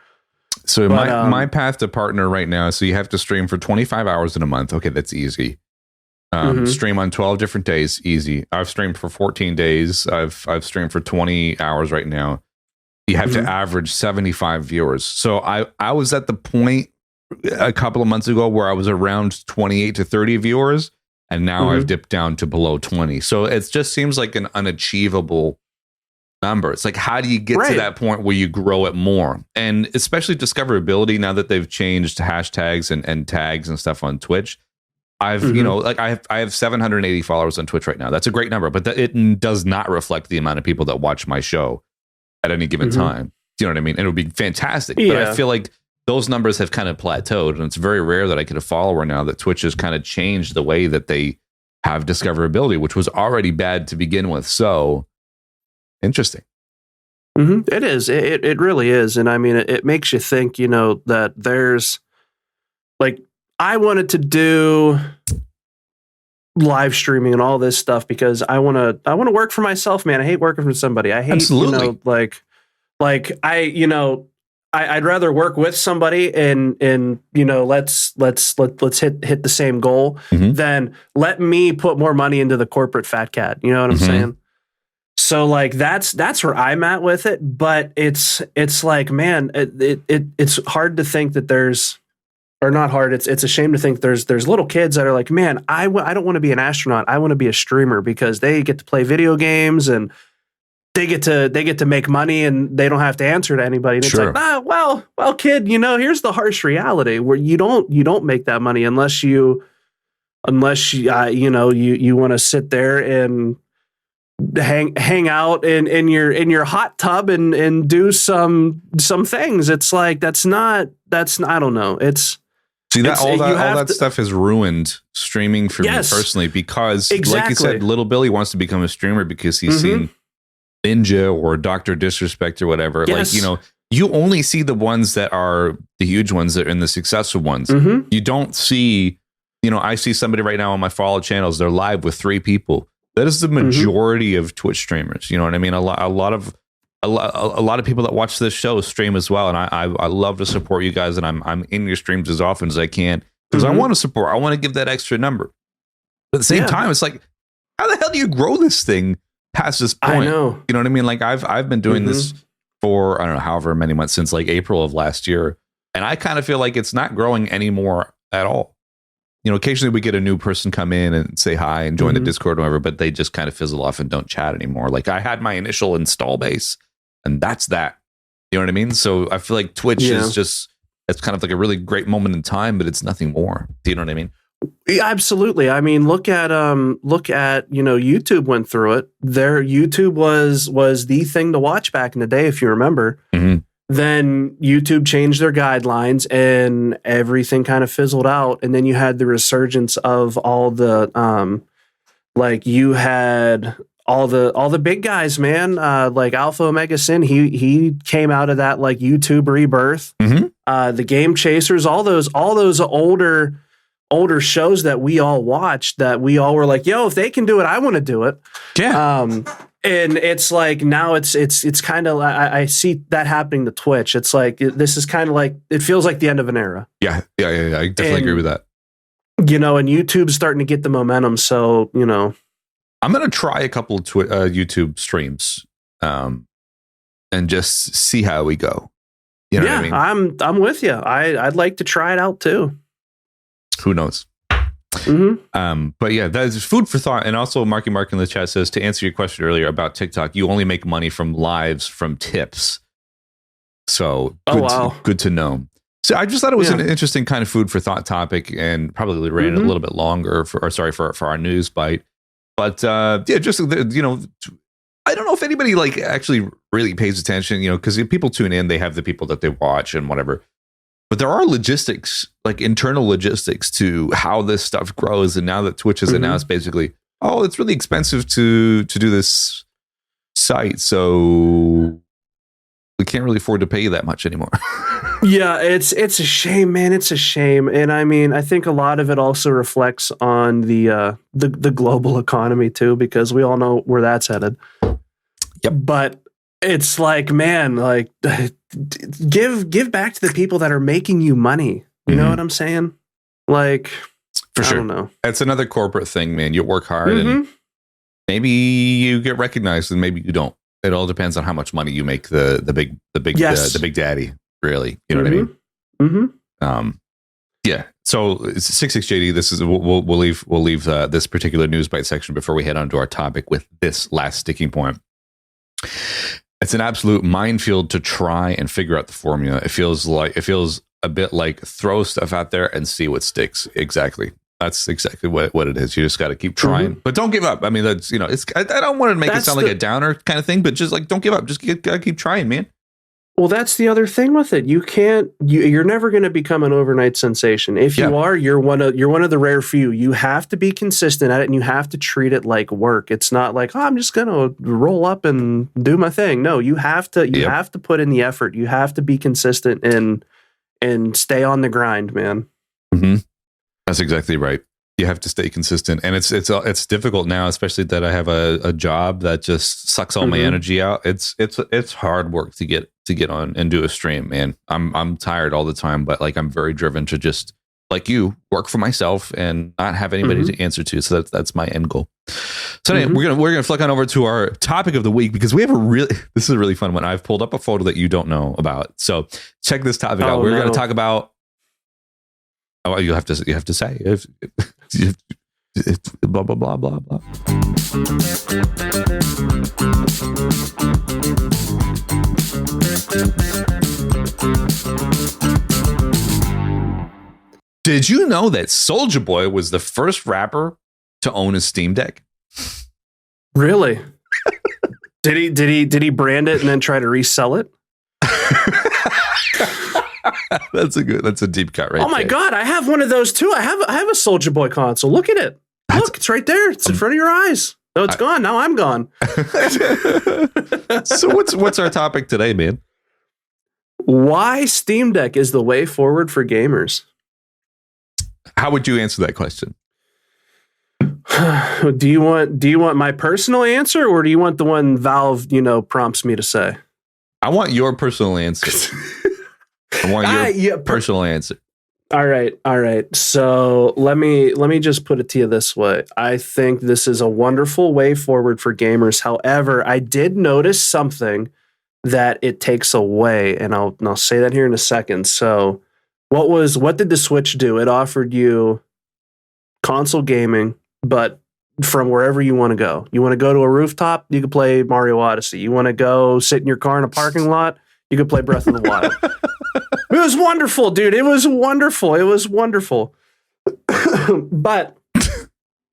So my path to partner right now, so you have to stream for 25 hours in a month. Okay, that's easy. Stream on 12 different days, easy. I've streamed for 14 days. I've streamed for 20 hours right now. You have to average 75 viewers. So I was at the point a couple of months ago where I was around 28 to 30 viewers, and now I've dipped down to below 20. So it just seems like an unachievable number. It's like, how do you get to that point where you grow it more? And especially discoverability, now that they've changed hashtags and tags and stuff on Twitch. I have 780 followers on Twitch right now. That's a great number, but it does not reflect the amount of people that watch my show at any given time. Do you know what I mean? And it would be fantastic. Yeah. But I feel like those numbers have kind of plateaued, and it's very rare that I get a follower now that Twitch has kind of changed the way that they have discoverability, which was already bad to begin with. So interesting. It is. It really is. And I mean, it makes you think, that there's like, I wanted to do live streaming and all this stuff because I want to work for myself, man. I hate working for somebody. I hate, absolutely. I'd rather work with somebody and let's hit the same goal than let me put more money into the corporate fat cat. You know what I'm saying? So like that's where I'm at with it. But it's like, man, it's hard to think that there's. Or not hard. It's a shame to think there's little kids that are like, man, I don't want to be an astronaut. I want to be a streamer because they get to play video games and they get to make money and they don't have to answer to anybody. And it's like, well, kid, here's the harsh reality where you don't make that money unless you want to sit there and hang out in your hot tub and do some things. It's like that's not I don't know. See that all that stuff has ruined streaming for me personally because, like you said, little Billy wants to become a streamer because he's seen Ninja or Dr. Disrespect or whatever. Yes. Like you only see the ones that are the huge ones that are in the successful ones. You don't see, I see somebody right now on my follow channels. They're live with 3 people. That is the majority of Twitch streamers. You know what I mean? A lot of people that watch this show stream as well. And I love to support you guys. And I'm in your streams as often as I can because I want to support. I want to give that extra number. But at the same time, it's like, how the hell do you grow this thing past this point? I know. You know what I mean? Like I've been doing this for, I don't know, however many months, since like April of last year. And I kind of feel like it's not growing anymore at all. Occasionally we get a new person come in and say hi and join the Discord or whatever, but they just kind of fizzle off and don't chat anymore. Like I had my initial install base and that's that. You know what I mean? So I feel like Twitch is just, it's kind of like a really great moment in time, but it's nothing more. Do you know what I mean? Yeah, absolutely. I mean, look at YouTube went through it. Their YouTube was the thing to watch back in the day, if you remember. Then YouTube changed their guidelines and everything kind of fizzled out. And then you had the resurgence of all the you had all the big guys, man. Like Alpha Omega Sin, he came out of that like YouTube rebirth. The Game Chasers, all those older shows that we all watched, that we all were like, yo, if they can do it, I want to do it. Yeah. And it's like now it's kind of, I see that happening to Twitch. It's like, this is kind of like, it feels like the end of an era. Yeah. I definitely agree with that. And YouTube's starting to get the momentum. So, I'm going to try a couple of YouTube streams and just see how we go. You know what I mean? I'm with you. I'd like to try it out too. Who knows? But yeah, that is food for thought. And also Marky Mark in the chat says, to answer your question earlier about TikTok, you only make money from lives from tips. So good to know. So I just thought it was an interesting kind of food for thought topic, and probably ran a little bit longer for our Newsbyte. But just I don't know if anybody like actually really pays attention, because if people tune in, they have the people that they watch and whatever. But there are logistics, like internal logistics to how this stuff grows. And now that Twitch has announced basically, it's really expensive to do this site. So we can't really afford to pay you that much anymore. Yeah, it's a shame, man. It's a shame. And I mean, I think a lot of it also reflects on the global economy too, because we all know where that's headed. Yep. But it's like, man, like give back to the people that are making you money. You know what I'm saying? Like, for sure. I don't know. It's another corporate thing, man. You work hard and maybe you get recognized and maybe you don't. It all depends on how much money you make the big daddy, really. You know what I mean? Yeah. So 66JD, this is we'll leave this particular Newsbyte section before we head on to our topic with this last sticking point. It's an absolute minefield to try and figure out the formula. It feels a bit like throw stuff out there and see what sticks. Exactly. That's exactly what it is. You just got to keep trying, but don't give up. I mean, that's, I don't want to make it sound like a downer kind of thing, but just like, don't give up. Just gotta keep trying, man. Well, that's the other thing with it. You're never going to become an overnight sensation. If you are, you're one of the rare few. You have to be consistent at it, and you have to treat it like work. It's not like, I'm just going to roll up and do my thing. No, you have to have to put in the effort. You have to be consistent and stay on the grind, man. That's exactly right. You have to stay consistent, and it's difficult now, especially that I have a job that just sucks all my energy out. It's hard work to get on and do a stream, man. I'm tired all the time, but like I'm very driven to just, like you, work for myself and not have anybody to answer to. So that's my end goal. So anyway, we're gonna flick on over to our topic of the week, because we have this is a really fun one. I've pulled up a photo that you don't know about. So check this topic out. We're gonna talk about. Oh, you have to say if blah blah blah blah blah. Did you know that Soulja Boy was the first rapper to own a Steam Deck? Really? Did he brand it and then try to resell it? That's a deep cut, right? Oh my God, I have one of those too. I have a Soulja Boy console. Look at it. Look, it's right there. It's in front of your eyes. No, it's gone. Now I'm gone. So what's our topic today, man? Why Steam Deck is the way forward for gamers? How would you answer that question? Do you want my personal answer, or do you want the one Valve, prompts me to say? I want your personal answer. I want your personal answer. All right. So let me just put it to you this way. I think this is a wonderful way forward for gamers. However, I did notice something that it takes away, and I'll say that here in a second. So what did the Switch do? It offered you console gaming, but from wherever you want to go. You want to go to a rooftop, you can play Mario Odyssey. You want to go sit in your car in a parking lot, you can play Breath of the Wild. It was wonderful, dude. It was wonderful. But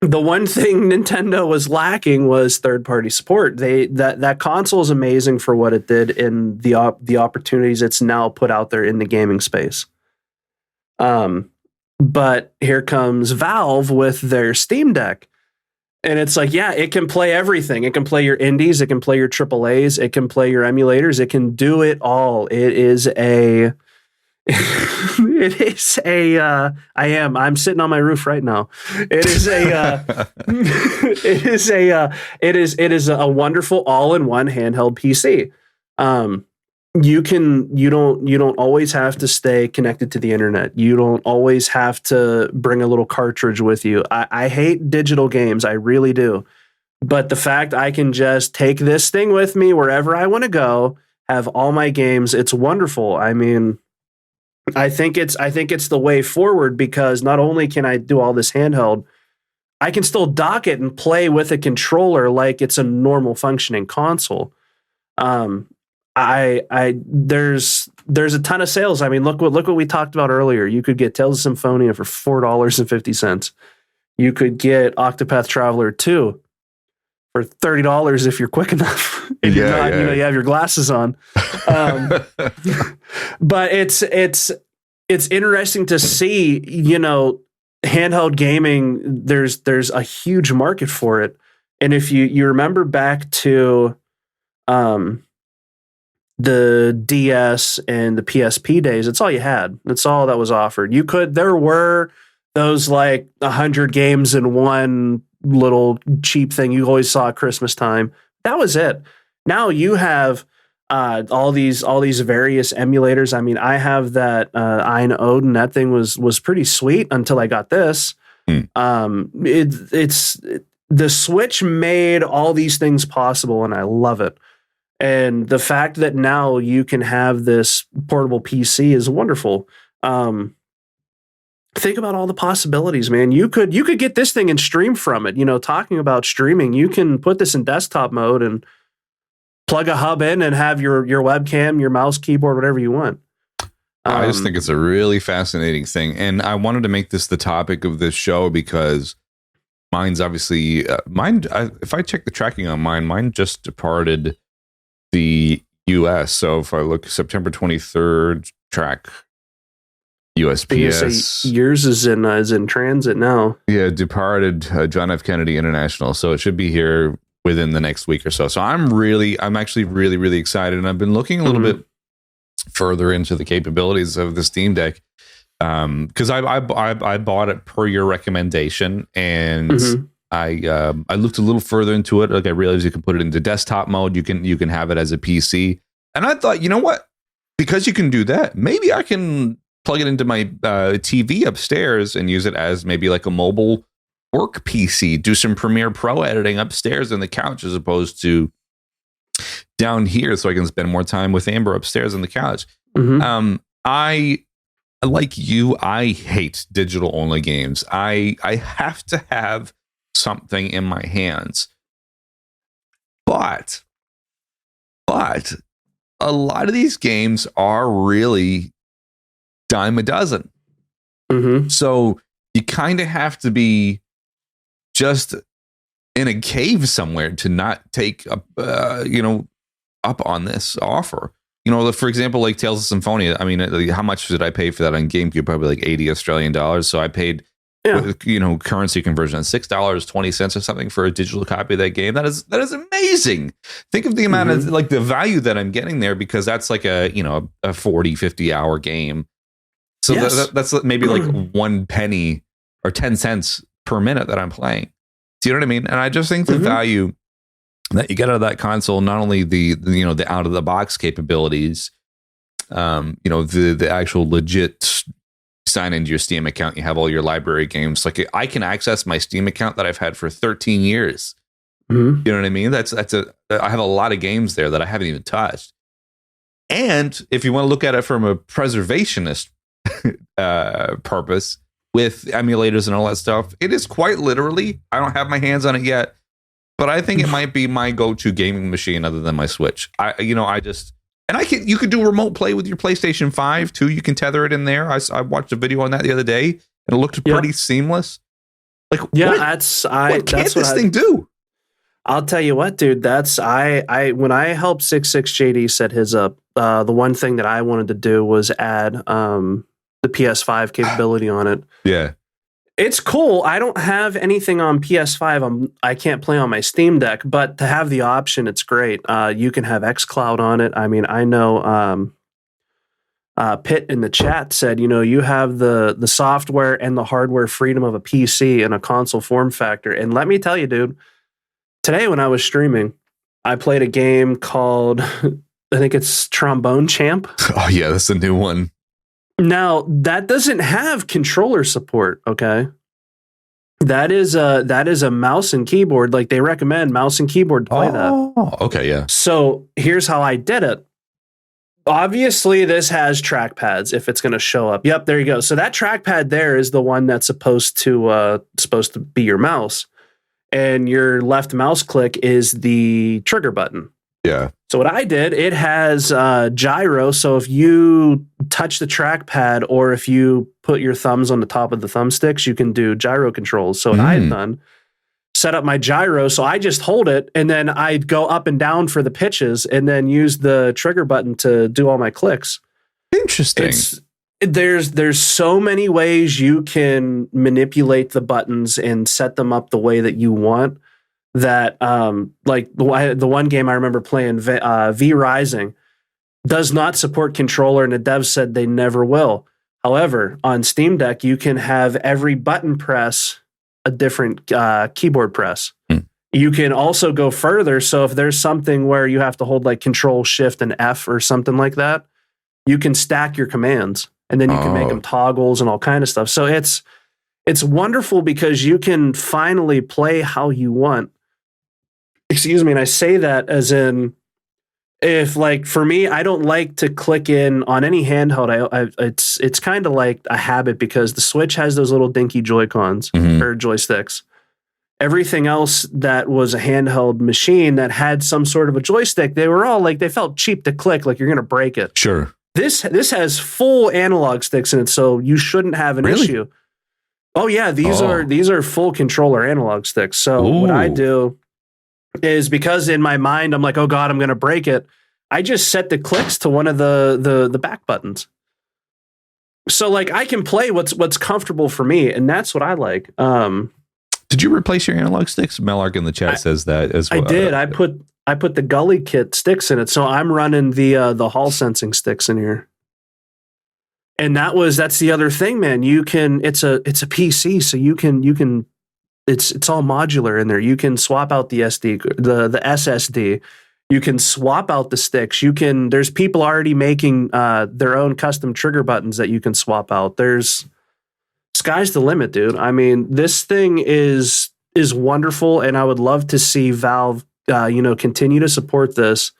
the one thing Nintendo was lacking was third-party support. That console is amazing for what it did and the opportunities it's now put out there in the gaming space. But here comes Valve with their Steam Deck. And it's like, yeah, it can play everything. It can play your indies, it can play your AAAs, it can play your emulators, it can do it all. I'm sitting on my roof right now. It is a wonderful all-in-one handheld PC. You don't always have to stay connected to the internet. You don't always have to bring a little cartridge with you. I hate digital games. I really do. But the fact I can just take this thing with me wherever I want to go, have all my games, it's wonderful. I mean, I think it's the way forward, because not only can I do all this handheld, I can still dock it and play with a controller like it's a normal functioning console. There's a ton of sales. I mean, look what we talked about earlier. You could get Tales of Symphonia for $4.50. You could get Octopath Traveler 2 for $30 if you're quick enough. If you're not, you have your glasses on. But it's interesting to see, handheld gaming. There's a huge market for it, and if you remember back to the DS and the PSP days, it's all you had. That's all that was offered. There were those like 100 games in one little cheap thing you always saw at Christmas time. That was it. Now you have all these various emulators. I mean, I have that Ein Odin. That thing was pretty sweet until I got this. It's the Switch made all these things possible, and I love it. And the fact that now you can have this portable PC is wonderful. Think about all the possibilities, man. You could get this thing and stream from it. Talking about streaming, you can put this in desktop mode and plug a hub in and have your webcam, your mouse, keyboard, whatever you want. I just think it's a really fascinating thing. And I wanted to make this the topic of this show because mine's obviously, if I check the tracking on mine just departed the US. So if I look September 23rd track USPS, yours is in transit now. Yeah, departed John F. Kennedy International. So it should be here within the next week or so. So I'm actually really, really excited. And I've been looking a little bit further into the capabilities of the Steam Deck. Because I bought it per your recommendation, and I looked a little further into it. Like, I realized you can put it into desktop mode. You can have it as a PC. And I thought, you know what? Because you can do that, maybe I can plug it into my TV upstairs and use it as maybe like a mobile work PC. Do some Premiere Pro editing upstairs on the couch as opposed to down here, so I can spend more time with Amber upstairs on the couch. I, like you, I hate digital only games. I have to have something in my hands. But a lot of these games are really dime a dozen. So you kind of have to be just in a cave somewhere to not take up on this offer. For example, like Tales of Symphonia. I mean, how much did I pay for that on GameCube? Probably like $80 Australian. So I paid with, currency conversion, $6.20 or something for a digital copy of that game. That is amazing. Think of the amount of like the value that I'm getting there, because that's like a 40, 50 hour game. So that's maybe like 1 penny or 10 cents per minute that I'm playing. Do you know what I mean? And I just think the value that you get out of that console, not only the out of the box capabilities, the actual legit sign into your Steam account, you have all your library games. Like I can access my Steam account that I've had for 13 years. You know what I mean? I have a lot of games there that I haven't even touched. And if you want to look at it from a preservationist purpose with emulators and all that stuff, it is quite literally, I don't have my hands on it yet, but I think it might be my go-to gaming machine other than my Switch. You could do remote play with your PlayStation 5 too. You can tether it in there. I watched a video on that the other day and it looked pretty seamless. Like, what can this thing do? I'll tell you what, dude, when I helped 66JD set his up, the one thing that I wanted to do was add the PS5 capability on it. Yeah. It's cool. I don't have anything on PS5. I can't play on my Steam Deck, but to have the option, it's great. You can have xCloud on it. I mean, I know Pitt in the chat said, you have the software and the hardware freedom of a PC and a console form factor. And let me tell you, dude, today when I was streaming, I played a game called, I think it's Trombone Champ. Oh, yeah, that's a new one. Now, that doesn't have controller support, okay? That is a mouse and keyboard. Like, they recommend mouse and keyboard to play that. Oh, okay, yeah. So, here's how I did it. Obviously, this has trackpads if it's going to show up. Yep, there you go. So, that trackpad there is the one that's supposed to be your mouse. And your left mouse click is the trigger button. Yeah. So what I did, it has gyro. So if you touch the trackpad or if you put your thumbs on the top of the thumbsticks, you can do gyro controls. So what I had done, set up my gyro. So I just hold it and then I'd go up and down for the pitches and then use the trigger button to do all my clicks. Interesting. There's so many ways you can manipulate the buttons and set them up the way that you want. That like the one game I remember playing, V Rising, does not support controller, and the devs said they never will. However, on Steam Deck, you can have every button press a different keyboard press. You can also go further. So if there's something where you have to hold like Control, Shift, and F or something like that, you can stack your commands, and then you can make them toggles and all kind of stuff. So it's wonderful because you can finally play how you want. Excuse me, and I say that as in, if like for me, I don't like to click in on any handheld. It's kind of like a habit because the Switch has those little dinky Joy-Cons or joysticks. Everything else that was a handheld machine that had some sort of a joystick, they were all like, they felt cheap to click, like you're gonna break it. Sure. This has full analog sticks in it, so you shouldn't have an issue. Oh yeah, these are full controller analog sticks. So what I do is, because in my mind I'm like, oh god, I'm gonna break it, I just set the clicks to one of the back buttons. So like I can play what's comfortable for me, and that's what I like. Did you replace your analog sticks? Melark in the chat says that as well. I did. I put the Gully Kit sticks in it, so I'm running the Hall sensing sticks in here. And that's the other thing, man. You can it's a PC, so you can it's all modular in there. You can swap out the the SSD. You can swap out the sticks. There's people already making their own custom trigger buttons that you can swap out. Sky's the limit, dude. I mean, this thing is wonderful, and I would love to see Valve continue to support this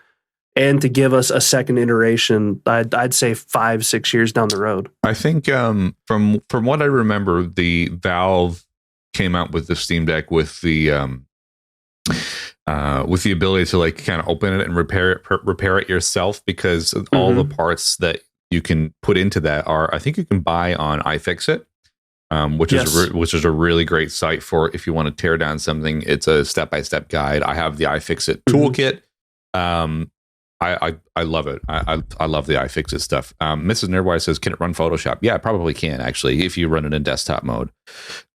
and to give us a second iteration. I'd say 5-6 years down the road. I think from what I remember, the Valve came out with the Steam Deck with the ability to like kind of open it and repair it yourself, because all the parts that you can put into that are, I think you can buy on iFixit, which is a really great site for if you want to tear down something. It's a step-by-step guide. I have the iFixit toolkit. I love it. I love the iFixit stuff. Mrs. Nerdwise says, can it run Photoshop? Yeah, it probably can, actually, if you run it in desktop mode.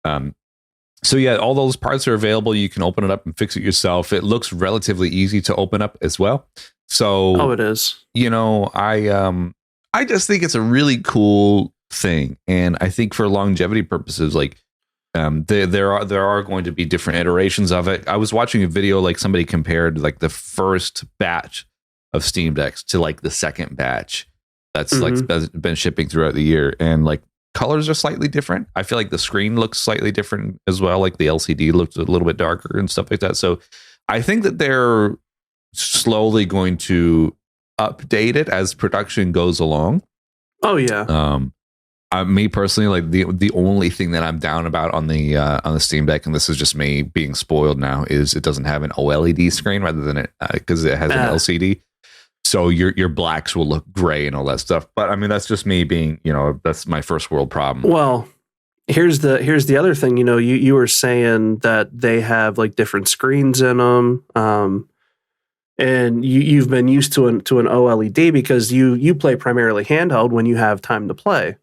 So yeah, all those parts are available. You can open it up and fix it yourself. It looks relatively easy to open up as well. So it is. I just think it's a really cool thing, and I think for longevity purposes, like there are going to be different iterations of it. I was watching a video, like somebody compared like the first batch of Steam Decks to like the second batch that's like been shipping throughout the year, and like colors are slightly different. I feel like the screen looks slightly different as well. Like the LCD looks a little bit darker and stuff like that. So I think that they're slowly going to update it as production goes along. Oh yeah. Me personally, like the only thing that I'm down about on the Steam Deck, and this is just me being spoiled now, is it doesn't have an OLED screen rather than it because it has an LCD. So your blacks will look gray and all that stuff. But I mean, that's just me being, that's my first world problem. Well, here's the other thing. You were saying that they have like different screens in them, and you've been used to an OLED because you play primarily handheld when you have time to play.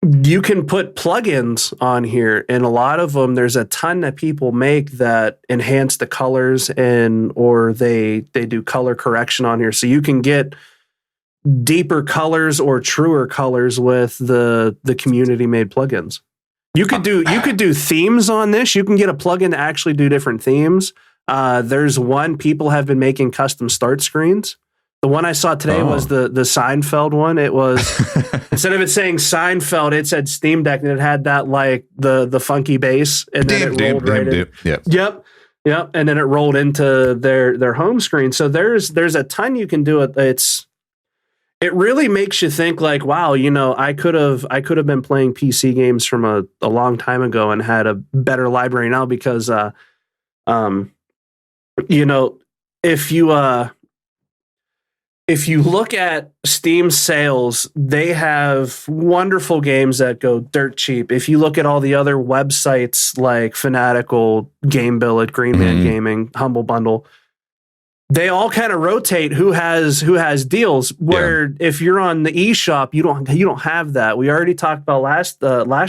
You can put plugins on here, and a lot of them, there's a ton that people make that enhance the colors or they do color correction on here. So you can get deeper colors or truer colors with the community made plugins. You could do themes on this. You can get a plugin to actually do different themes. There's one, people have been making custom start screens. The one I saw today was the Seinfeld one. It was instead of it saying Seinfeld, it said Steam Deck, and it had that like the funky bass, and then it rolled right in. Yep. And then it rolled into their home screen. So there's a ton you can do. It really makes you think like, wow, I could have been playing PC games from a long time ago and had a better library now because if you look at Steam sales, they have wonderful games that go dirt cheap. If you look at all the other websites like Fanatical, Game Billet, Green Man Gaming, Humble Bundle, they all kind of rotate who has deals. Where if you're on the eShop, you don't have that. We already talked about last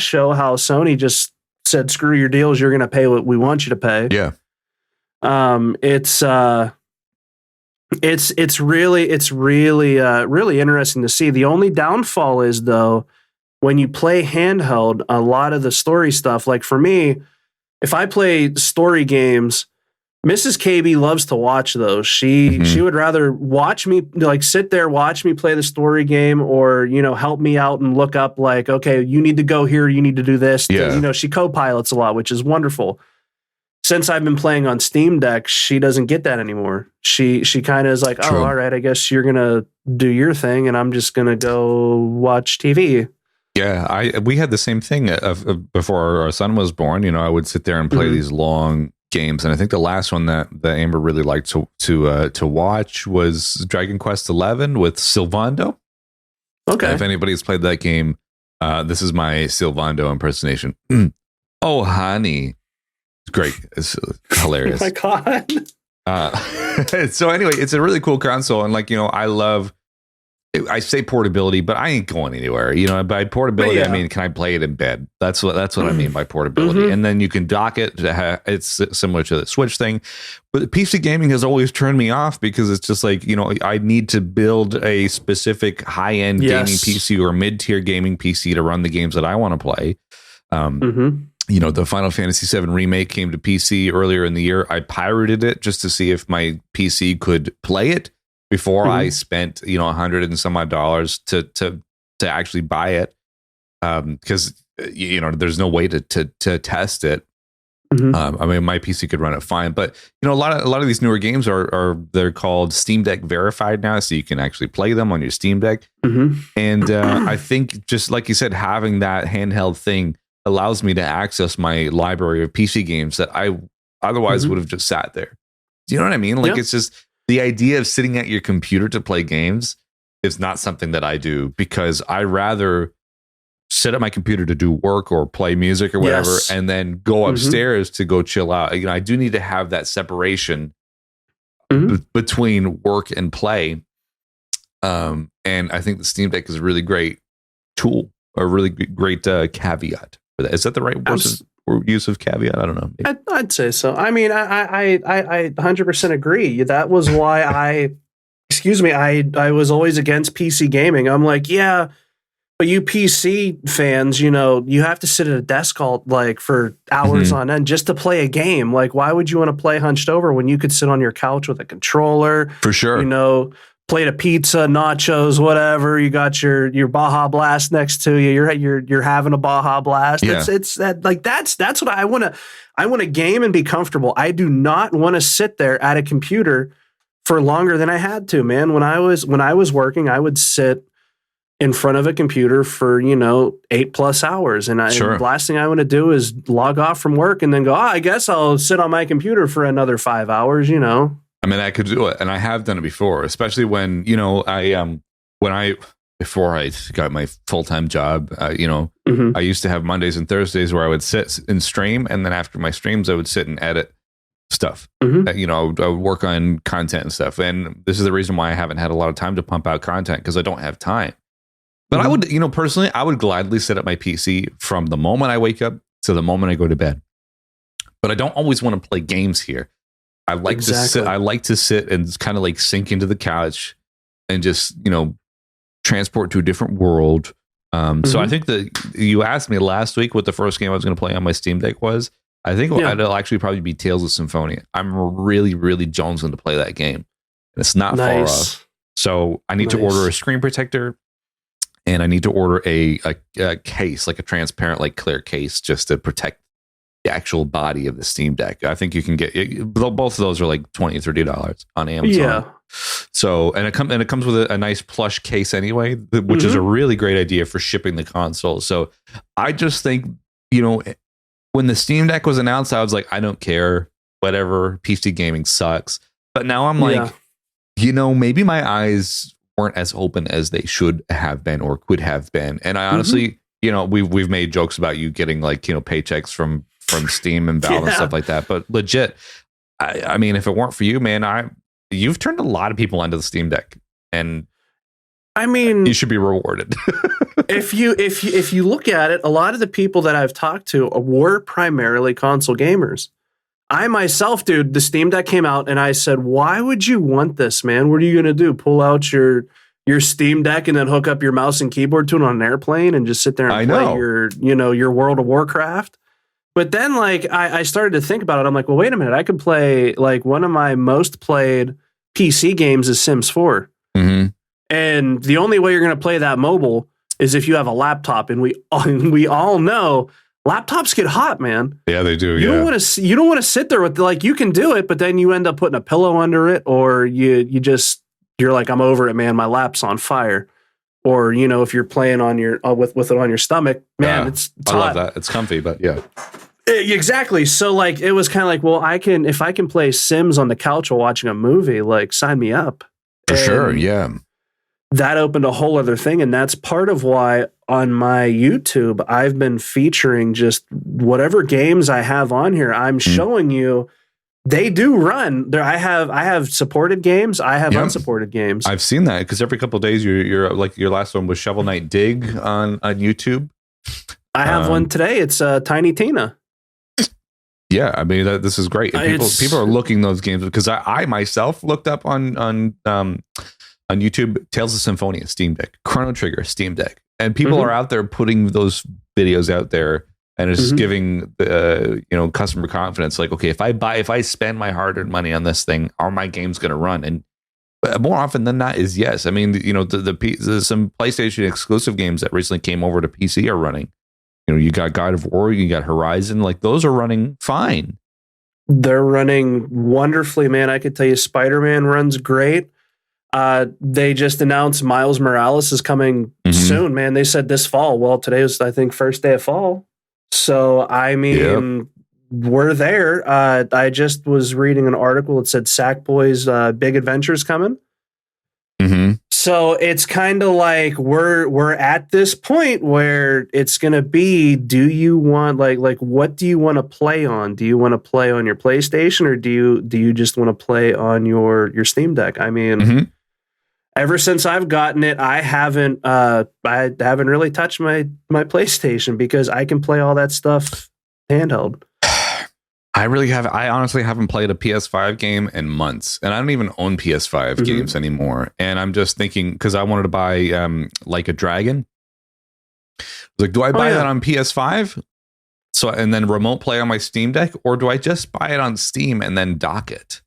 show how Sony just said, "Screw your deals. You're going to pay what we want you to pay." Yeah. It's really interesting to see. The only downfall is though, when you play handheld, a lot of the story stuff, like for me, if I play story games, Mrs. KB loves to watch those. She would rather watch me, like sit there, watch me play the story game, or, help me out and look up like, okay, you need to go here. You need to do this. Yeah. She co-pilots a lot, which is wonderful. Since I've been playing on Steam Deck, she doesn't get that anymore. She kind of is like, True. Oh, all right, I guess you're going to do your thing and I'm just going to go watch TV. Yeah, we had the same thing before our son was born. I would sit there and play these long games, and I think the last one that Amber really liked to watch was Dragon Quest XI with Sylvando. Okay. If anybody's played that game, this is my Sylvando impersonation. Oh, honey. Great. It's hilarious. Oh my God. So anyway, it's a really cool console. And I say portability, but I ain't going anywhere. By portability, I mean, can I play it in bed? That's what I mean by portability. And then you can dock it. It's similar to the Switch thing. But PC gaming has always turned me off because it's just like, I need to build a specific high-end gaming PC or mid-tier gaming PC to run the games that I want to play. The Final Fantasy VII Remake came to PC earlier in the year. I pirated it just to see if my PC could play it before I spent, $100 and some odd dollars to actually buy it. Because, there's no way to test it. I mean, my PC could run it fine, but a lot of these newer games they're called Steam Deck verified now, so you can actually play them on your Steam Deck. And I think, just like you said, having that handheld thing allows me to access my library of PC games that I otherwise would have just sat there. Do you know what I mean? Like, it's just the idea of sitting at your computer to play games is not something that I do, because I rather sit at my computer to do work or play music or whatever, and then go upstairs to go chill out. I do need to have that separation between work and play. And I think the Steam Deck is a really great tool, a really great caveat for that. Is that the right use of caveat? I don't know. I'd say so. I mean, I 100% agree. That was why I was always against PC gaming. I'm like, yeah, but you PC fans, you know, you have to sit at a desk all like for hours on end just to play a game. Like, why would you want to play hunched over when you could sit on your couch with a controller? For sure. You know, plate of pizza, nachos, whatever. You got your Baja Blast next to you. You're having a Baja Blast. Yeah. It's that like that's what I want to. I want to game and be comfortable. I do not want to sit there at a computer for longer than I had to, man. When I was working, I would sit in front of a computer for, you know, 8+ hours. And the last thing I want to do is log off from work and then go, I guess I'll sit on my computer for another 5 hours, you know. I mean, I could do it, and I have done it before, especially when, you know, before I got my full-time job, you know, I used to have Mondays and Thursdays where I would sit and stream, and then after my streams, I would sit and edit stuff. You know, I would work on content and stuff, and this is the reason why I haven't had a lot of time to pump out content, because I don't have time. But I would, you know, personally, I would gladly sit at my PC from the moment I wake up to the moment I go to bed. But I don't always want to play games here. I like to sit. I like to sit and kind of like sink into the couch and just, you know, transport to a different world. So I think that you asked me last week what the first game I was going to play on my Steam Deck was. I think it'll actually probably be Tales of Symphonia. I'm really, really jonesing to play that game, and it's not far off. So I need to order a screen protector, and I need to order a case, like a transparent, like clear case, just to protect the actual body of the Steam Deck. I think you can get both of those are like $20, $30 on Amazon. Yeah. So and it comes with a nice plush case anyway, which is a really great idea for shipping the console. So I just think, you know, when the Steam Deck was announced, I was like, I don't care, whatever. PC gaming sucks. But now I'm like, you know, maybe my eyes weren't as open as they should have been or could have been. And I honestly, you know, we've made jokes about you getting like, you know, paychecks from Steam and Valve and stuff like that. But legit, I mean, if it weren't for you, man, you've turned a lot of people onto the Steam Deck, and I mean, you should be rewarded. if you look at it, a lot of the people that I've talked to were primarily console gamers. I myself, dude, the Steam Deck came out and I said, why would you want this, man? What are you going to do? Pull out your Steam Deck and then hook up your mouse and keyboard to it on an airplane and just sit there and play your World of Warcraft? But then, like, I started to think about it. I'm like, well, wait a minute. I could play, like, one of my most played PC games is Sims 4. And the only way you're going to play that mobile is if you have a laptop. And we all know laptops get hot, man. Yeah, they do. You don't want to sit there with, like, you can do it, but then you end up putting a pillow under it, or you're like, I'm over it, man. My lap's on fire. Or, you know, if you're playing on your with it on your stomach, man, it's I love that. It's comfy, but yeah. Exactly. So, like, it was kind of like, well, if I can play Sims on the couch while watching a movie, like, sign me up. For sure, yeah. That opened a whole other thing, and that's part of why on my YouTube I've been featuring just whatever games I have on here. I'm showing you. They do run there. I have supported games. I have unsupported games. I've seen that because every couple of days you're like, your last one was Shovel Knight Dig on YouTube. I have one today. It's Tiny Tina. Yeah, I mean this is great. And people are looking those games because I myself looked up on YouTube Tales of Symphonia Steam Deck, Chrono Trigger Steam Deck, and people are out there putting those videos out there. And it's just giving the customer confidence. Like, okay, if I spend my hard-earned money on this thing, are my games going to run? And more often than not, is yes. I mean, you know, some PlayStation exclusive games that recently came over to PC are running. You know, you got God of War, you got Horizon, like those are running fine. They're running wonderfully, man. I could tell you, Spider-Man runs great. They just announced Miles Morales is coming soon, man. They said this fall. Well, today was, I think, first day of fall. So, I mean, we're there. I just was reading an article that said Sackboy's Big Adventure's coming. So it's kind of like we're at this point where it's going to be, do you want like what do you want to play on? Do you want to play on your PlayStation, or do you just want to play on your Steam Deck? I mean, ever since I've gotten it, I haven't really touched my PlayStation because I can play all that stuff handheld. I honestly haven't played a PS5 game in months, and I don't even own PS5 games anymore. And I'm just thinking, because I wanted to buy Like a Dragon. Like, do I buy that on PS5? So, and then remote play on my Steam Deck, or do I just buy it on Steam and then dock it?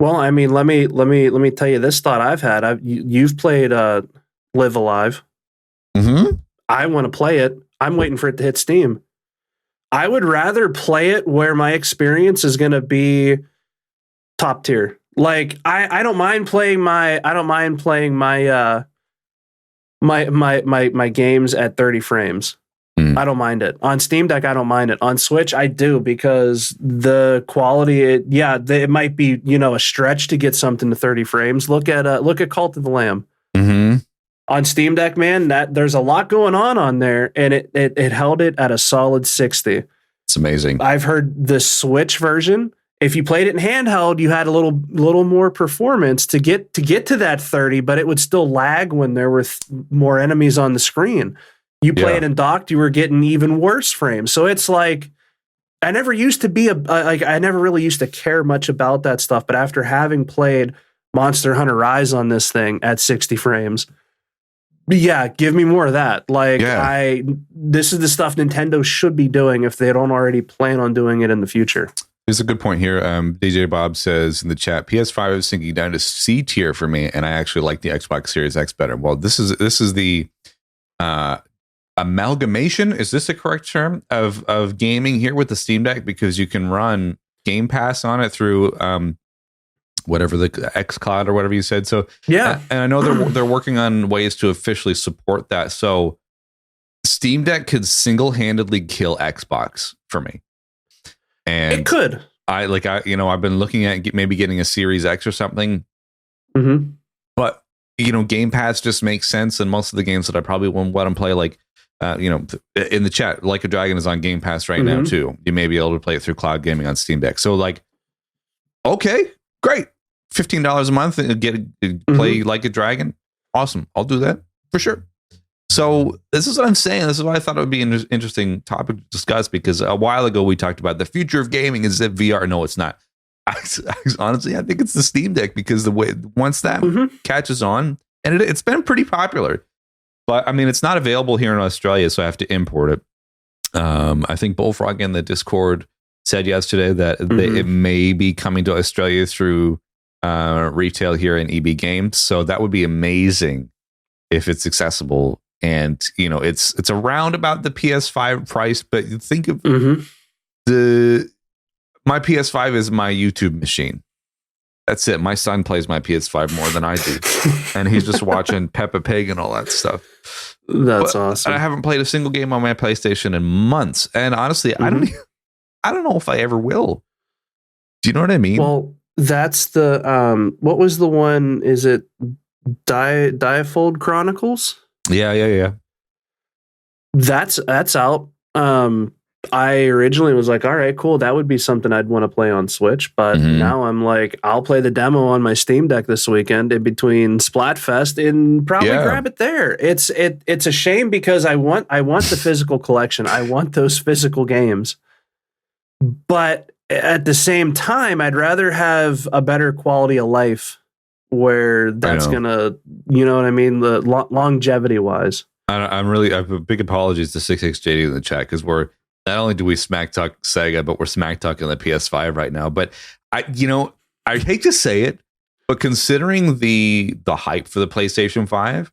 Well, I mean, let me tell you this thought I've had. You've played Live Alive. Mm-hmm. I want to play it. I'm waiting for it to hit Steam. I would rather play it where my experience is going to be top tier. Like I don't mind playing my my games at 30 frames. I don't mind it. On Steam Deck, I don't mind it. On Switch, I do, because the quality, it might be, a stretch to get something to 30 frames. Look at Cult of the Lamb. Mm-hmm. On Steam Deck, man, there's a lot going on there, and it held it at a solid 60. It's amazing. I've heard the Switch version, if you played it in handheld, you had a little more performance to get to that 30, but it would still lag when there were more enemies on the screen. You play it in docked, you were getting even worse frames. So it's like, I never used to be I never really used to care much about that stuff, but after having played Monster Hunter Rise on this thing at 60 frames, give me more of that. This is the stuff Nintendo should be doing if they don't already plan on doing it in the future. There's a good point here. DJ Bob says in the chat, PS5 is sinking down to C tier for me, and I actually like the Xbox Series X better. Well, this is the amalgamation. Is this a correct term of gaming here with the Steam Deck? Because you can run Game Pass on it through whatever the xCloud or whatever you said. So and I know they're working on ways to officially support that. So Steam Deck could single-handedly kill Xbox for me. And it could. I've been looking at maybe getting a Series X or something. Mm-hmm. But Game Pass just makes sense, and most of the games that I probably won't let them play, like in the chat, Like a Dragon is on Game Pass right now too. You may be able to play it through cloud gaming on Steam Deck. So okay, great. $15 a month and play Like a Dragon. Awesome. I'll do that for sure. So this is what I'm saying. This is why I thought it would be an interesting topic to discuss, because a while ago we talked about the future of gaming is VR. No, it's not. Honestly, I think it's the Steam Deck, because the way once that catches on, and it's been pretty popular. But I mean, it's not available here in Australia, so I have to import it. I think Bullfrog in the Discord said yesterday that it may be coming to Australia through retail here in EB Games. So that would be amazing if it's accessible. And it's around about the PS5 price, but you think of my PS5 is my YouTube machine. That's it. My son plays my PS5 more than I do, and he's just watching Peppa Pig and all that stuff. That's awesome. I haven't played a single game on my PlayStation in months, and honestly, I don't know if I ever will. Do you know what I mean? Well, that's the what was the one? Is it Diafold Chronicles? Yeah. That's out. I originally was like, all right, cool. That would be something I'd want to play on Switch. But now I'm like, I'll play the demo on my Steam Deck this weekend in between Splatfest and probably grab it there. It's a shame, because I want the physical collection. I want those physical games. But at the same time, I'd rather have a better quality of life where that's going to, you know what I mean? The longevity wise. I have big apologies to 66JD in the chat, because we're, not only do we smack talk Sega, but we're smack talking the PS5 right now. But I hate to say it, but considering the hype for the PlayStation 5,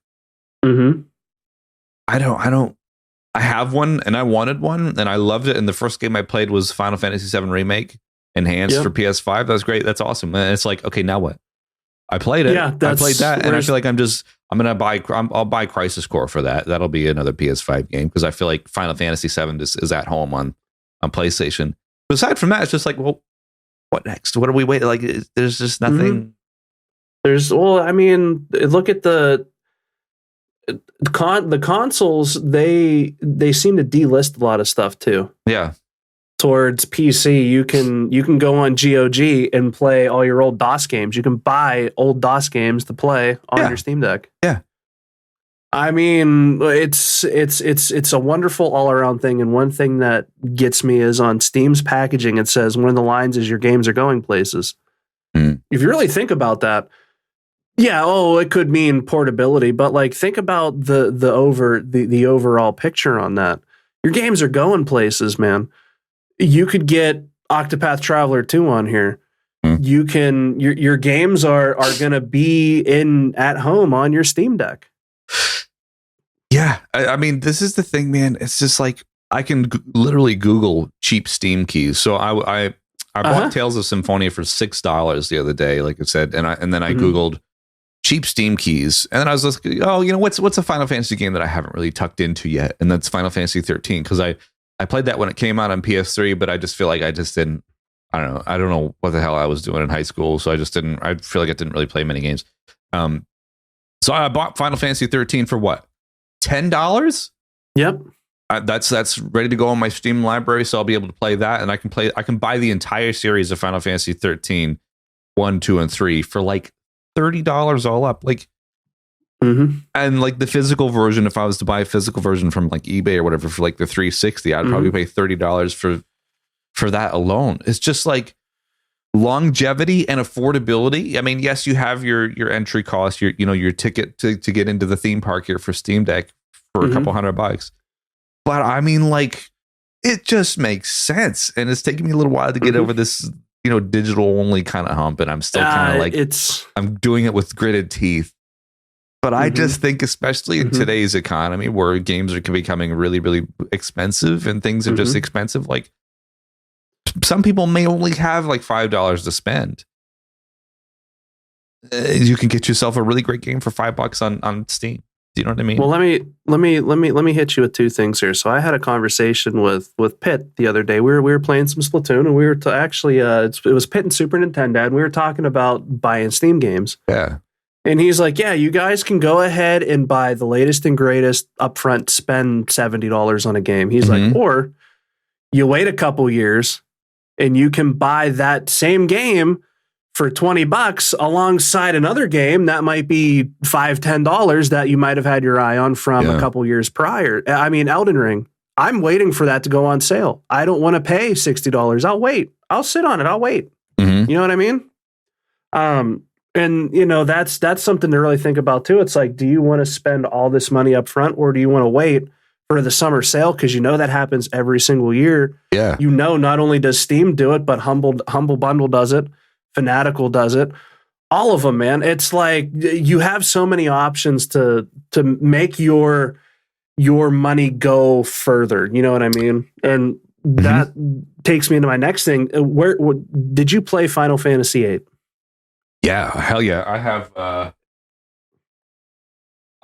I have one and I wanted one and I loved it. And the first game I played was Final Fantasy VII Remake Enhanced for PS5. That was great. That's awesome. And it's like, okay, now what? I played it. Yeah, I played that, and I feel like I'll buy Crisis Core for that. That'll be another PS5 game, because I feel like Final Fantasy VII is at home on PlayStation. But aside from that, it's just like, well, what next? What are we waiting? Like, there's just nothing. Look at the consoles. They seem to delist a lot of stuff too. Yeah. towards PC, you can go on GOG and play all your old DOS games. You can buy old DOS games to play on your Steam Deck. Yeah. I mean, it's a wonderful all around thing. And one thing that gets me is on Steam's packaging, it says one of the lines is your games are going places. If you really think about that, it could mean portability, but like think about the overall picture on that. Your games are going places, man. You could get Octopath Traveler 2 on here. You can your games are going to be at home on your Steam Deck. Yeah, I mean, this is the thing, man. It's just like I can literally Google cheap Steam keys. So I bought Tales of Symphonia for $6 the other day, like I said, and then I Googled cheap Steam keys, and then I was like, what's a Final Fantasy game that I haven't really tucked into yet? And that's Final Fantasy 13, because I played that when it came out on PS3, but I just feel like I don't know what the hell I was doing in high school, so I feel like I didn't really play many games. So I bought Final Fantasy 13 for what? $10? Yep. That's ready to go on my Steam library, so I'll be able to play that, and I can buy the entire series of Final Fantasy 13, 1, 2, and 3 for like $30 all up. Like, and like the physical version, if I was to buy a physical version from like eBay or whatever for like the 360, I'd probably pay $30 for that alone. It's just like longevity and affordability. I mean, yes, you have your entry cost, your ticket to get into the theme park here for Steam Deck for a couple $100. But I mean, like, it just makes sense. And it's taking me a little while to get over this, digital only kind of hump. And I'm still kind of like, I'm doing it with gritted teeth. But I just think, especially in today's economy where games are becoming really, really expensive and things are just expensive, like some people may only have like $5 to spend. You can get yourself a really great game for $5 on Steam. Do you know what I mean? Well, let me hit you with two things here. So I had a conversation with Pitt the other day. We were playing some Splatoon, and we were it was Pitt and Super Nintendo, and we were talking about buying Steam games. Yeah. And he's like, yeah, you guys can go ahead and buy the latest and greatest upfront, spend $70 on a game. He's like, or you wait a couple years and you can buy that same game for $20 alongside another game that might be $5, $10 that you might have had your eye on from a couple years prior. I mean, Elden Ring, I'm waiting for that to go on sale. I don't want to pay $60. I'll wait. I'll sit on it. I'll wait. You know what I mean? And that's something to really think about too. It's like, do you want to spend all this money up front, or do you want to wait for the summer sale? Because that happens every single year. Yeah. Not only does Steam do it, but Humble Bundle does it. Fanatical does it. All of them, man. It's like you have so many options to make your money go further. You know what I mean? And that takes me into my next thing. Where did you play Final Fantasy VIII? Yeah, hell yeah. I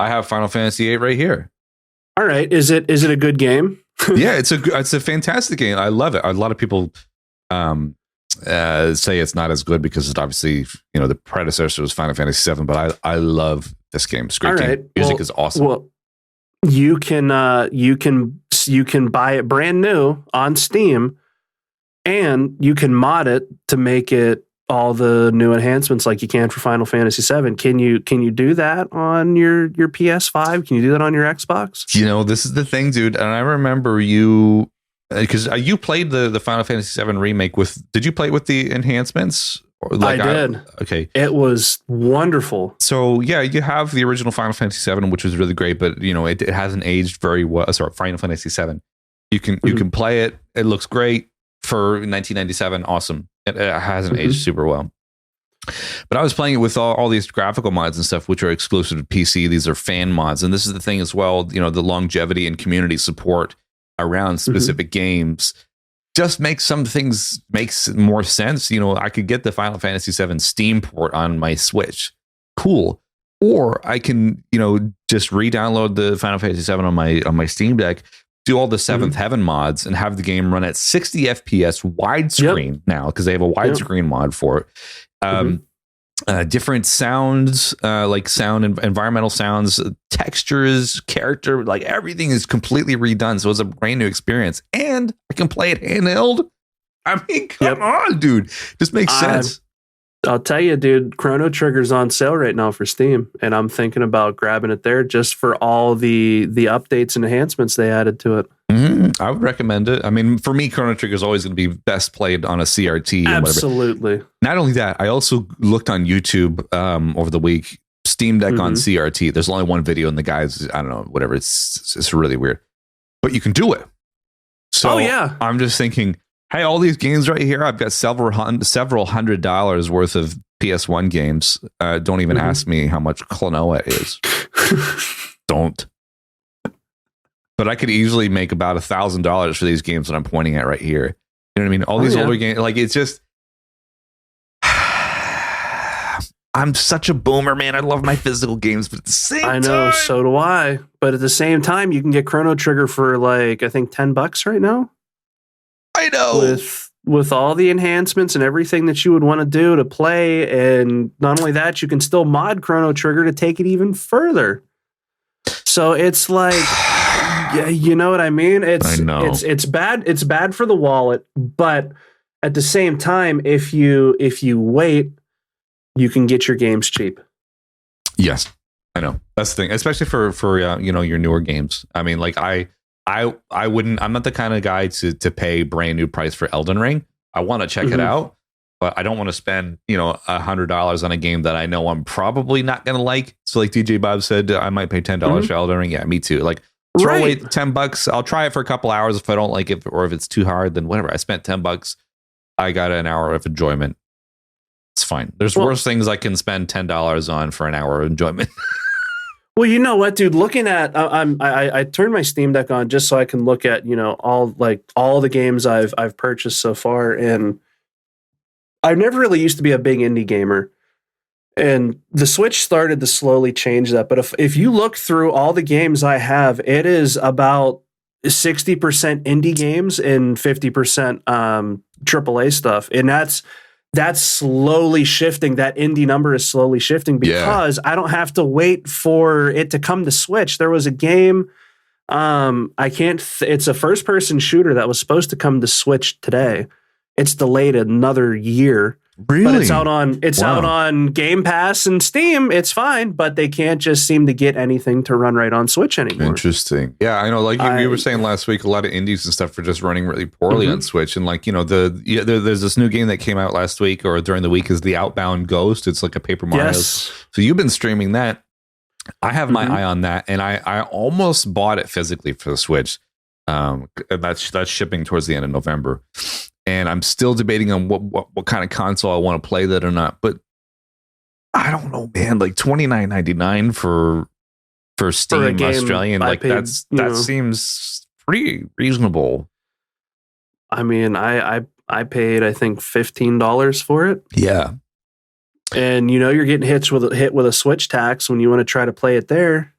have Final Fantasy VIII right here. All right. Is it a good game? Yeah, it's a fantastic game. I love it. A lot of people say it's not as good because it's obviously, the predecessor was Final Fantasy VII, but I love this game. It's a great game. Music is awesome. Well, you can buy it brand new on Steam, and you can mod it to make it all the new enhancements like you can for Final Fantasy VII. Can you do that on your PS5? Can you do that on your Xbox? This is the thing, dude. And I remember you, because you played the Final Fantasy VII remake did you play it with the enhancements? I did. Okay. It was wonderful. So yeah, you have the original Final Fantasy VII, which was really great, but it hasn't aged very well. Sorry, Final Fantasy VII. You can play it. It looks great for 1997. Awesome. It hasn't aged super well. But I was playing it with all these graphical mods and stuff, which are exclusive to PC. These are fan mods. And this is the thing as well, the longevity and community support around specific games just makes some things makes more sense. I could get the Final Fantasy VII Steam port on my Switch. Cool. Or I can, just re-download the Final Fantasy VII on my Steam Deck, do all the Seventh Heaven mods, and have the game run at 60 FPS widescreen now, because they have a widescreen mod for it. different sounds, like environmental sounds, textures, character, like everything is completely redone. So it's a brand new experience, and I can play it handheld. I mean, come on, dude, this makes sense. I'll tell you, dude, Chrono Trigger's on sale right now for Steam, and I'm thinking about grabbing it there just for all the updates and enhancements they added to it. Mm-hmm. I would recommend it. I mean, for me, Chrono Trigger is always going to be best played on a CRT. Absolutely. Not only that, I also looked on YouTube over the week, Steamdeck on CRT. There's only one video, and the guy's, I don't know, whatever. It's really weird, but you can do it. So I'm just thinking, hey, all these games right here, I've got several $100 worth of PS1 games. Don't even ask me how much Klonoa is. Don't. But I could easily make about $1,000 for these games that I'm pointing at right here. You know what I mean? All these older games, like it's just. I'm such a boomer, man. I love my physical games, but at the same time, I know, so do I. But at the same time, you can get Chrono Trigger for like I think $10 right now. I know. With all the enhancements and everything that you would want to do to play, and not only that, you can still mod Chrono Trigger to take it even further. So it's like, you know what I mean? It's bad. It's bad for the wallet, but at the same time, if you wait, you can get your games cheap. Yes, I know. That's the thing, especially for your newer games. I mean, like I wouldn't. I'm not the kind of guy to pay brand new price for Elden Ring. I want to check it out, but I don't want to spend $100 on a game that I know I'm probably not going to like. So, like DJ Bob said, I might pay $10 for Elden Ring. Yeah, me too. Like throw away $10. I'll try it for a couple hours. If I don't like it, or if it's too hard, then whatever. I spent $10. I got an hour of enjoyment. It's fine. There's worse things I can spend $10 on for an hour of enjoyment. Well, you know what, dude? Looking at, I turned my Steam Deck on just so I can look at, all the games I've purchased so far, and I never really used to be a big indie gamer, and the Switch started to slowly change that. But if you look through all the games I have, it is about 60% indie games and 50% AAA stuff, and that's slowly shifting. That indie number is slowly shifting because I don't have to wait for it to come to Switch. There was a game, it's a first-person shooter that was supposed to come to Switch today. It's delayed another year. Really? But it's out on Game Pass and Steam. It's fine, but they can't just seem to get anything to run right on Switch anymore. Interesting. Yeah, I know. Like you were saying last week, a lot of indies and stuff are just running really poorly on Switch. And like there's this new game that came out last week or during the week is the Outbound Ghost. It's like a Paper Mario. Yes. So you've been streaming that. I have my eye on that, and I almost bought it physically for the Switch. That's shipping towards the end of November. And I'm still debating on what kind of console I want to play that or not. But I don't know, man. Like $29.99 for Steam Australian, like that seems pretty reasonable. I mean, I paid I think $15 for it. Yeah, and you're getting hit with a Switch tax when you want to try to play it there.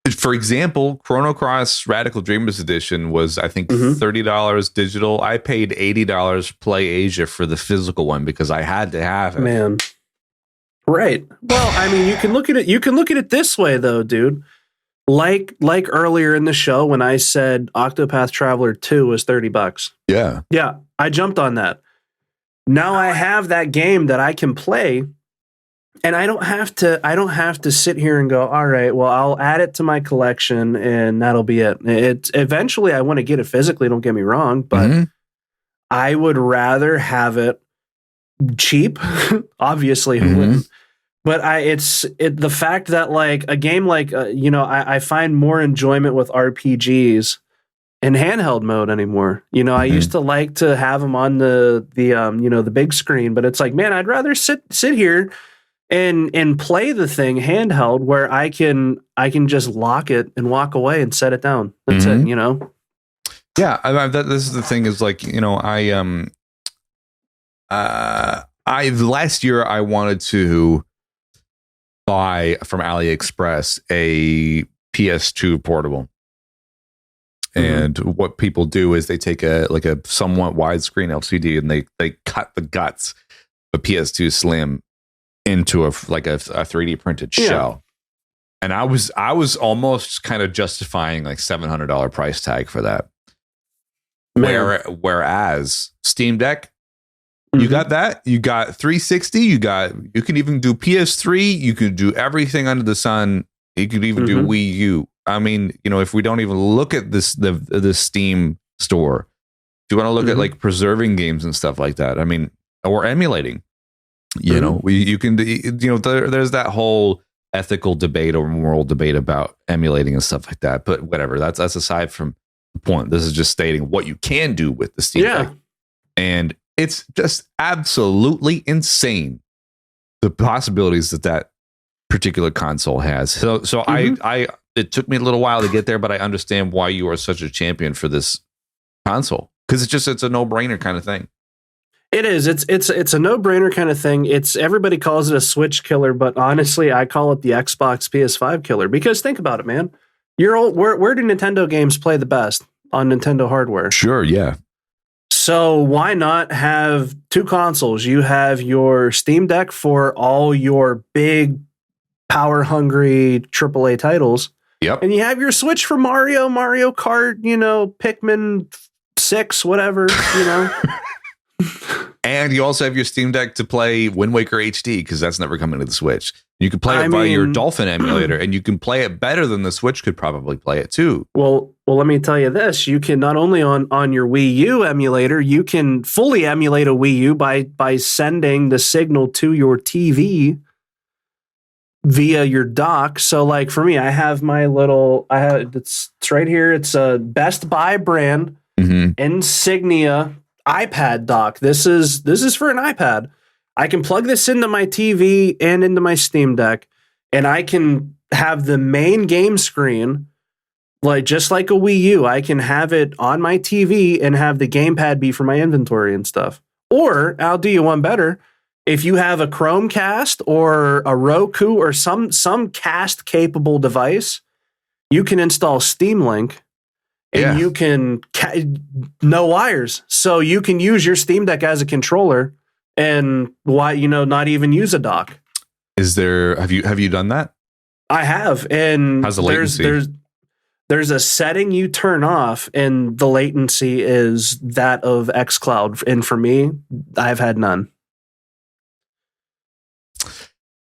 For example, Chrono Cross Radical Dreamers Edition was, I think, $30 digital. I paid $80 Play Asia for the physical one because I had to have it. Man, right? Well, I mean, you can look at it. You can look at it this way, though, dude. Like earlier in the show when I said Octopath Traveler 2 was $30. Yeah, I jumped on that. Now I have that game that I can play. And I don't have to sit here and go, all right, well, I'll add it to my collection and that'll be it. Eventually I want to get it physically, don't get me wrong, but I would rather have it cheap. Obviously, who wouldn't? But the fact that like a game like I find more enjoyment with RPGs in handheld mode anymore. I used to like to have them on the big screen, but it's like, man, I'd rather sit here and play the thing handheld where I can just lock it and walk away and set it down. That's it, Yeah, this is the thing is like, I last year I wanted to buy from AliExpress a PS2 portable. And what people do is they take a somewhat widescreen LCD and they cut the guts of PS2 Slim into a 3D printed shell. And I was almost kind of justifying like $700 price tag for that. Whereas Steam Deck, you got that, you got 360, you can even do PS3, you could do everything under the sun. You could even do Wii U. I mean, if we don't even look at the Steam store, if you want to look at like preserving games and stuff like that, I mean, or emulating, you can, there's that whole ethical debate or moral debate about emulating and stuff like that. But whatever, that's aside from the point. This is just stating what you can do with the Steam Deck. And it's just absolutely insane, the possibilities that particular console has. So I it took me a little while to get there, but I understand why you are such a champion for this console, because it's a no-brainer kind of thing. It is. It's a no-brainer kind of thing. Everybody calls it a Switch killer, but honestly, I call it the Xbox PS5 killer, because think about it, man. Where do Nintendo games play the best? On Nintendo hardware. Sure, yeah. So why not have two consoles? You have your Steam Deck for all your big, power-hungry AAA titles. Yep. And you have your Switch for Mario Kart, Pikmin 6, whatever, And you also have your Steam Deck to play Wind Waker HD, because that's never coming to the Switch. You can play it via your Dolphin emulator, and you can play it better than the Switch could probably play it too. Well, let me tell you this. You can not only on your Wii U emulator, you can fully emulate a Wii U by sending the signal to your TV via your dock. So like for me, it's right here. It's a Best Buy brand Insignia iPad dock. This is for an iPad. I can plug this into my TV and into my Steam Deck, and I can have the main game screen, just like a Wii U. I can have it on my TV and have the gamepad be for my inventory and stuff. Or I'll do you one better. If you have a Chromecast or a Roku or some cast capable device, you can install Steam Link. And you can no wires, so you can use your Steam Deck as a controller, and not even use a dock. Is there? Have you done that? I have, and how's the latency? There's a setting you turn off, and the latency is that of xCloud, and for me, I've had none.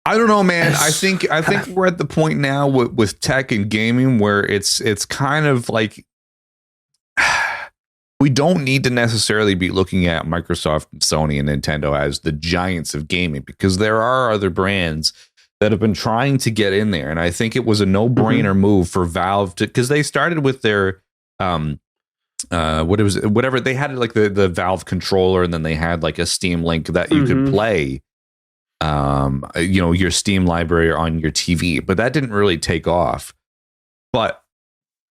I don't know, man. I think we're at the point now with tech and gaming where it's kind of like, we don't need to necessarily be looking at Microsoft, Sony, and Nintendo as the giants of gaming, because there are other brands that have been trying to get in there. And I think it was a no-brainer move for Valve because they started with their whatever they had, like the Valve controller, and then they had like a Steam Link that you could play your Steam library on your TV, but that didn't really take off. But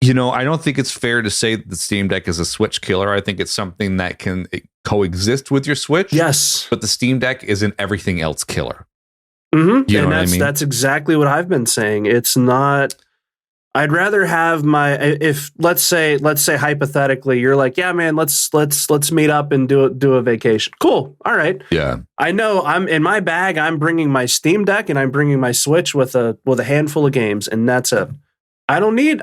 I don't think it's fair to say that the Steam Deck is a Switch killer. I think it's something that can coexist with your Switch. Yes. But the Steam Deck is an everything else killer. And that's exactly what I've been saying. It's not, I'd rather have let's say hypothetically, you're like, yeah, man, let's meet up and do a vacation. Cool. All right. Yeah. I know I'm in my bag. I'm bringing my Steam Deck and I'm bringing my Switch with a handful of games, and that's it. I don't need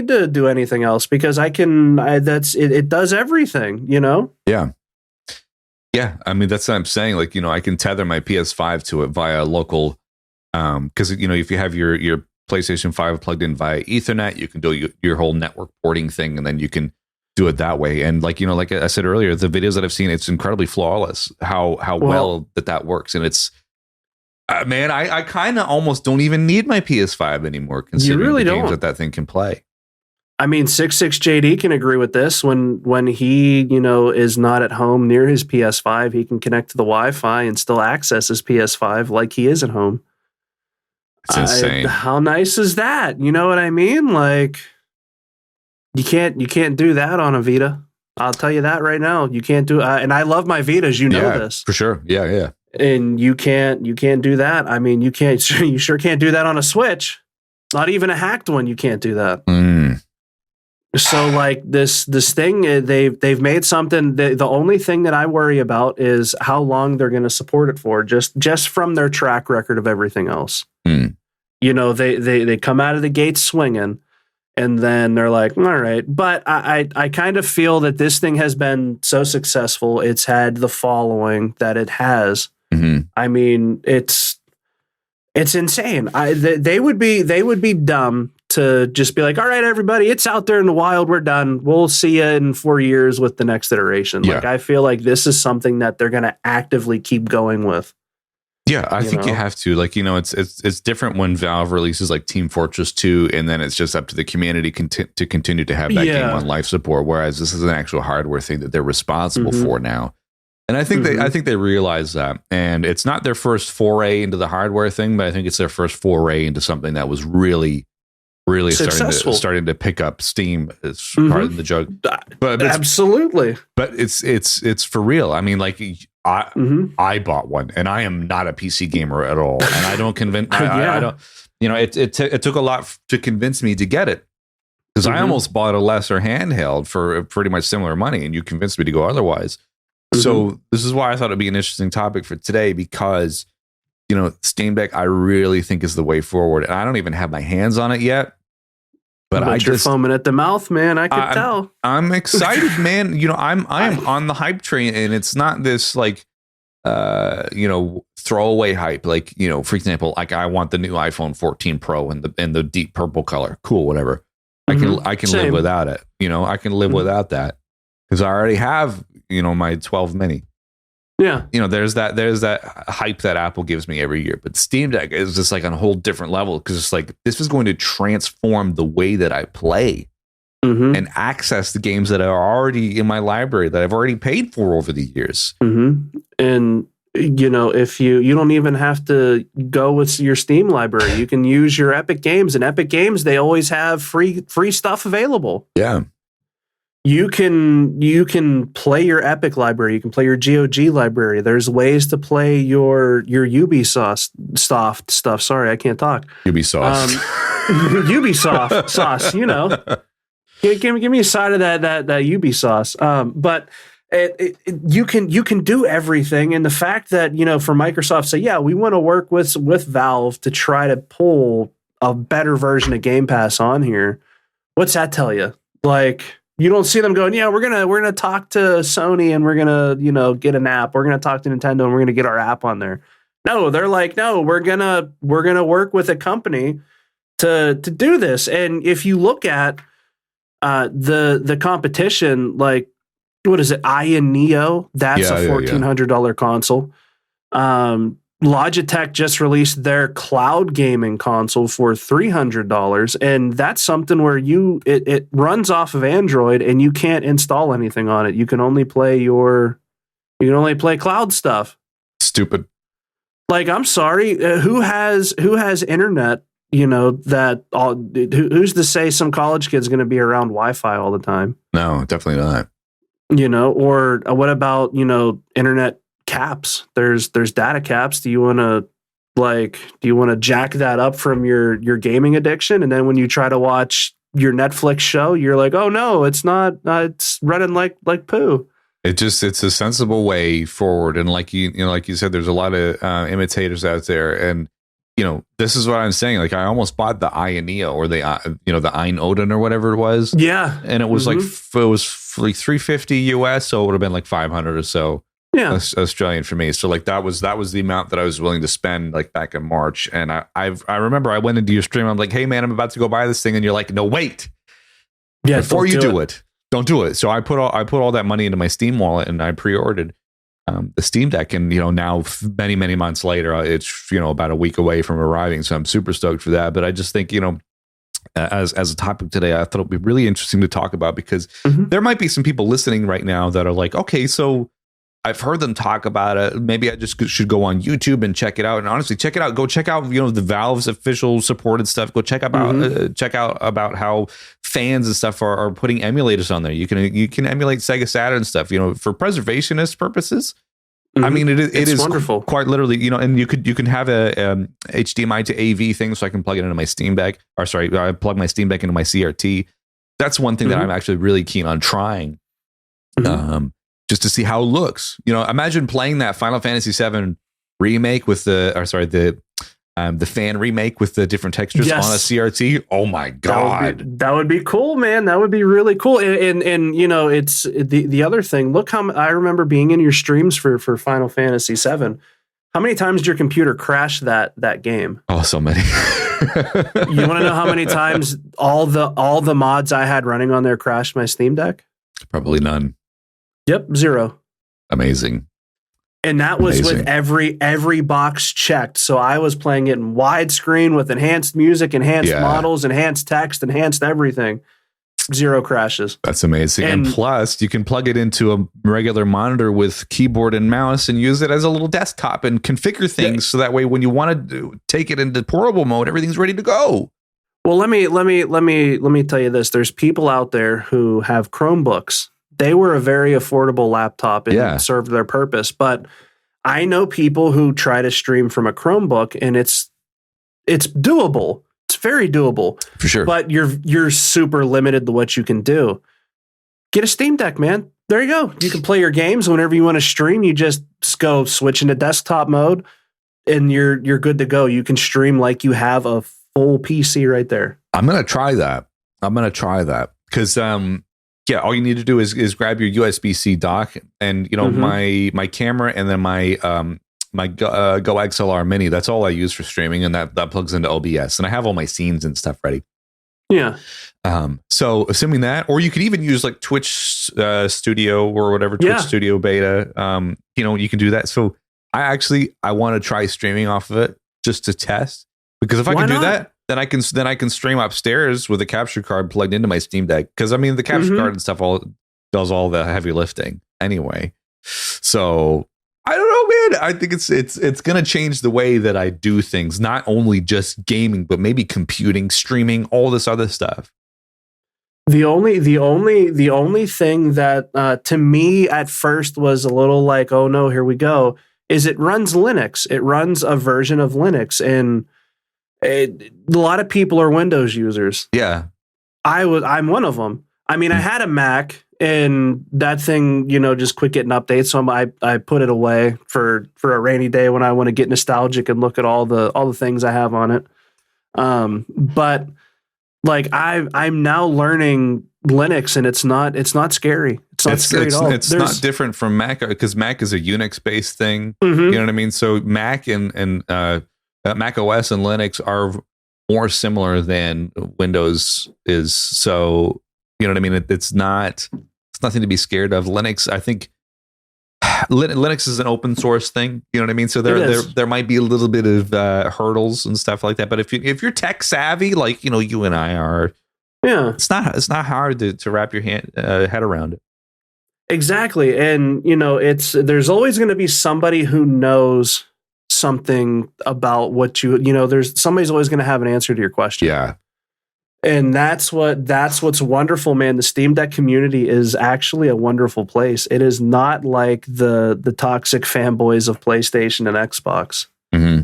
to do anything else, because it does everything, Yeah. Yeah. I mean, that's what I'm saying. Like, I can tether my PS5 to it via local, because, if you have your PlayStation 5 plugged in via Ethernet, you can do your whole network porting thing, and then you can do it that way. And like I said earlier, the videos that I've seen, it's incredibly flawless how well that works. And it's, man, I kind of almost don't even need my PS5 anymore, considering the games that thing can play. I mean, 66JD can agree with this. When he, is not at home near his PS5, he can connect to the Wi-Fi and still access his PS5 like he is at home. It's insane. How nice is that? You know what I mean? Like, you can't do that on a Vita. I'll tell you that right now. You can't do. And I love my Vitas. This for sure. Yeah. And you can't do that. I mean, you sure can't do that on a Switch. Not even a hacked one. You can't do that. So like this thing, they've made something. The only thing that I worry about is how long they're going to support it for, just from their track record of everything else. You know, they come out of the gates swinging, and then they're like, all right. But I kind of feel that this thing has been so successful. It's had the following that it has. I mean, it's insane. They would be dumb to just be like, all right, everybody, it's out there in the wild. We're done. We'll see you in 4 years with the next iteration. Yeah. Like, I feel like this is something that they're going to actively keep going with. Yeah, I think you have to. Like, you know, it's different when Valve releases like Team Fortress 2, and then it's just up to the community to continue to have that game on life support. Whereas this is an actual hardware thing that they're responsible for now. And I think they realize that. And it's not their first foray into the hardware thing, but I think it's their first foray into something that was really starting to pick up steam as part of the joke. But absolutely. But it's for real. I mean, like I bought one, and I am not a PC gamer at all, and I don't convince. I don't. You know, it took a lot to convince me to get it, because I almost bought a lesser handheld for pretty much similar money, and you convinced me to go otherwise. So this is why I thought it'd be an interesting topic for today, because, you know, Steamdeck I really think is the way forward, and I don't even have my hands on it yet. But you're foaming at the mouth, man. I could tell. I'm excited, man. You know, I am on the hype train, and it's not this like, you know, throwaway hype. Like, you know, for example, like I want the new iPhone 14 Pro in the deep purple color. Cool, whatever. I can live without it. You know, I can live without that, because I already have, you know, my 12 mini. Yeah. You know, there's that hype that Apple gives me every year. But Steamdeck is just like on a whole different level, because it's like this is going to transform the way that I play and access the games that are already in my library that I've already paid for over the years. And, you know, if you don't even have to go with your Steam library, you can use your Epic Games. And Epic Games, they always have free stuff available. Yeah. You can play your Epic library. You can play your GOG library. There's ways to play your Ubisoft stuff. Sorry, I can't talk. Ubisoft. Ubisoft sauce. You know, give me a side of that Ubisoft. But you can do everything. And the fact that, you know, for Microsoft say, yeah, we want to work with Valve to try to pull a better version of Game Pass on here. What's that tell you? Like, you don't see them going, yeah, we're gonna talk to Sony, and we're gonna, you know, get an app. We're gonna talk to Nintendo, and we're gonna get our app on there. No, they're like, no, we're gonna work with a company to do this. And if you look at the competition, like, what is it, Aya Neo? That's a $1,400 console. Logitech just released their cloud gaming console for $300, and that's something where it runs off of Android, and you can't install anything on it. You can only play cloud stuff. Stupid. Like, I'm sorry, who has internet? You know, that who's to say some college kid's going to be around Wi-Fi all the time? No, definitely not. You know, or what about, you know, internet caps? There's data caps. Do you want to jack that up from your gaming addiction? And then when you try to watch your Netflix show, you're like, oh no, it's not. It's running like poo. It's a sensible way forward. And like you said, there's a lot of imitators out there. And, you know, this is what I'm saying. Like, I almost bought the Aya Neo, or the Ein Odin, or whatever it was. Yeah. And it was like $350 US. So it would have been like 500 or so. Yeah, Australian for me. So like that was the amount that I was willing to spend, like, back in March. And I remember I went into your stream. I'm like, hey man, I'm about to go buy this thing, and you're like, no, wait. Yeah, before you do it, don't do it. So I put all that money into my Steam wallet, and I pre-ordered the Steam Deck. And, you know, now many months later, it's, you know, about a week away from arriving. So I'm super stoked for that. But I just think, you know, as a topic today, I thought it'd be really interesting to talk about, because there might be some people listening right now that are like, okay, so I've heard them talk about it. Maybe I just should go on YouTube and check it out. And honestly, check it out. Go check out, you know, the Valve's official supported stuff. Go check out about how fans and stuff are putting emulators on there. You can emulate Sega Saturn stuff, you know, for preservationist purposes. I mean, it is wonderful. Quite literally, you know, and you can have a HDMI to AV thing, so I can plug it into my Steam Deck. Or sorry, I plug my Steam Deck into my CRT. That's one thing that I'm actually really keen on trying, just to see how it looks. Imagine playing that Final Fantasy VII remake with the fan remake with the different textures on a CRT. Oh my god, that would be cool, man. That would be really cool. And it's the other thing. Look how I remember being in your streams for Final Fantasy VII. How many times did your computer crash that game? Oh, so many. You want to know how many times all the mods I had running on there crashed my Steam Deck? Probably none. Yep, 0. Amazing. And that was with every box checked. So I was playing it in widescreen with enhanced music, enhanced models, enhanced text, enhanced everything. 0 crashes. That's amazing. And plus, you can plug it into a regular monitor with keyboard and mouse and use it as a little desktop and configure things so that way when you want to take it into portable mode, everything's ready to go. Well, let me tell you this. There's people out there who have Chromebooks. They were a very affordable laptop and served their purpose. But I know people who try to stream from a Chromebook, and it's doable. It's very doable. For sure. But you're super limited to what you can do. Get a Steam Deck, man. There you go. You can play your games whenever you want to stream. You just go switch into desktop mode, and you're good to go. You can stream like you have a full PC right there. I'm gonna try that because all you need to do is grab your USB-C dock, and my camera, and then my Go XLR Mini. That's all I use for streaming, and that plugs into OBS, and I have all my scenes and stuff ready. Yeah. So assuming that, or you could even use like Twitch Studio or whatever, Twitch Studio Beta. You can do that. So I want to try streaming off of it just to test, because if I can do that, then I can stream upstairs with a capture card plugged into my Steam Deck. Because the capture card and stuff does all the heavy lifting anyway. So I don't know, man. I think it's going to change the way that I do things, not only just gaming, but maybe computing, streaming, all this other stuff. The only thing that to me at first was a little like, oh no, here we go, is it runs Linux. It runs a version of Linux, and a lot of people are Windows users. Yeah, I'm one of them. I had a Mac, and that thing, just quit getting updates. So I put it away for a rainy day when I want to get nostalgic and look at all the things I have on it. But like I'm now learning Linux, and it's not scary. It's not scary at all. It's not different from Mac, because Mac is a Unix based thing. You know what I mean? So Mac and Mac OS and Linux are more similar than Windows is. So you know what I mean? It's nothing to be scared of. Linux, I think Linux is an open source thing. You know what I mean? So there might be a little bit of hurdles and stuff like that. But if you're tech savvy, like you and I are, it's not hard to wrap your head around it. Exactly, and there's always going to be somebody who knows something about what there's somebody's always going to have an answer to your question. Yeah. And that's what's wonderful, man. The Steam Deck community is actually a wonderful place. It is not like the toxic fanboys of PlayStation and Xbox. Mm-hmm.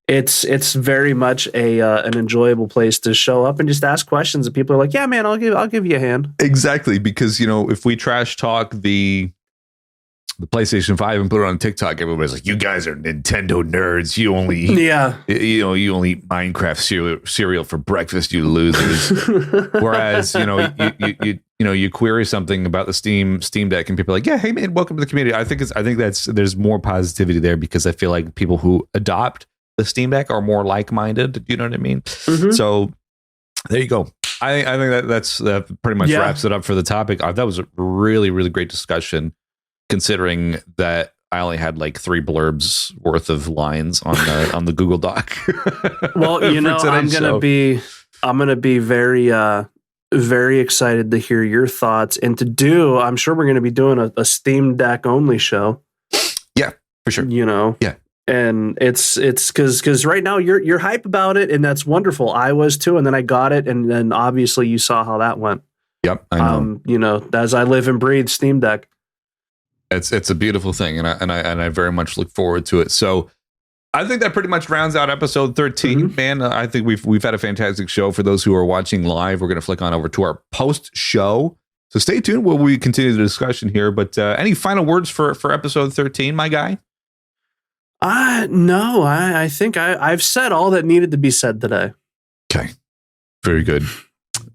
It's very much an enjoyable place to show up and just ask questions, and people are like, "Yeah, man, I'll give you a hand." Exactly, because if we trash talk the PlayStation 5 and put it on TikTok, everybody's like, "You guys are Nintendo nerds. You only eat, you only eat Minecraft cereal for breakfast, you losers." Whereas you query something about the Steam Deck, and people are like, "Yeah, hey man, welcome to the community." I think there's more positivity there, because I feel like people who adopt the Steam Deck are more like-minded. You know what I mean? Mm-hmm. So there you go. I think that's pretty much wraps it up for the topic. That was a really, really great discussion, considering that I only had like 3 blurbs worth of lines on the Google Doc. Well, I'm gonna be very very excited to hear your thoughts, and I'm sure we're gonna be doing a Steam Deck only show. Yeah, for sure. Yeah. And it's because right now you're hype about it, and that's wonderful. I was too, and then I got it, and then obviously you saw how that went. Yep, I know. As I live and breathe Steam Deck. It's a beautiful thing, and I very much look forward to it. So I think that pretty much rounds out episode 13, man. I think we've had a fantastic show. For those who are watching live, we're going to flick on over to our post show. So stay tuned while we continue the discussion here. But any final words for episode 13, my guy? No, I think I've said all that needed to be said today. Okay. Very good.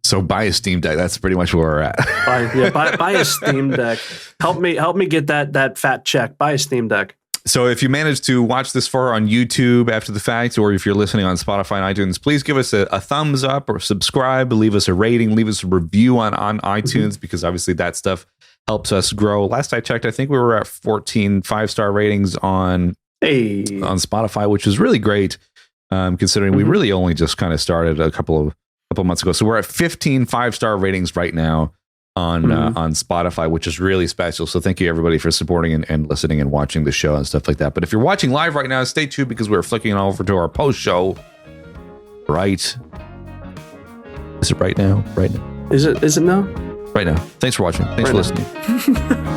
So buy a Steam Deck. That's pretty much where we're at. Buy a Steam Deck. Help me get that fat check. Buy a Steam Deck. So if you managed to watch this far on YouTube after the fact, or if you're listening on Spotify and iTunes, please give us a thumbs up or subscribe, leave us a rating, leave us a review on iTunes, because obviously that stuff helps us grow. Last I checked, I think we were at 14 5-star ratings on Spotify, which is really great, considering we really only just kind of started a couple months ago. So we're at 15 5-star ratings right now on Spotify, which is really special. So thank you everybody for supporting and listening and watching the show and stuff like that. But if you're watching live right now, stay tuned, because we're flicking over to our post show. Right? Is it right now? Right now? Is it now? Right now. Thanks for watching. Thanks for listening.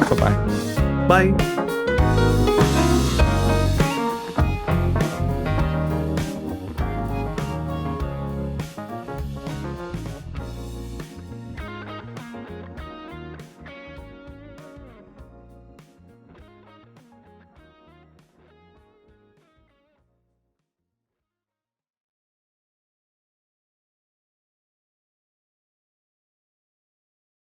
Bye-bye. Bye.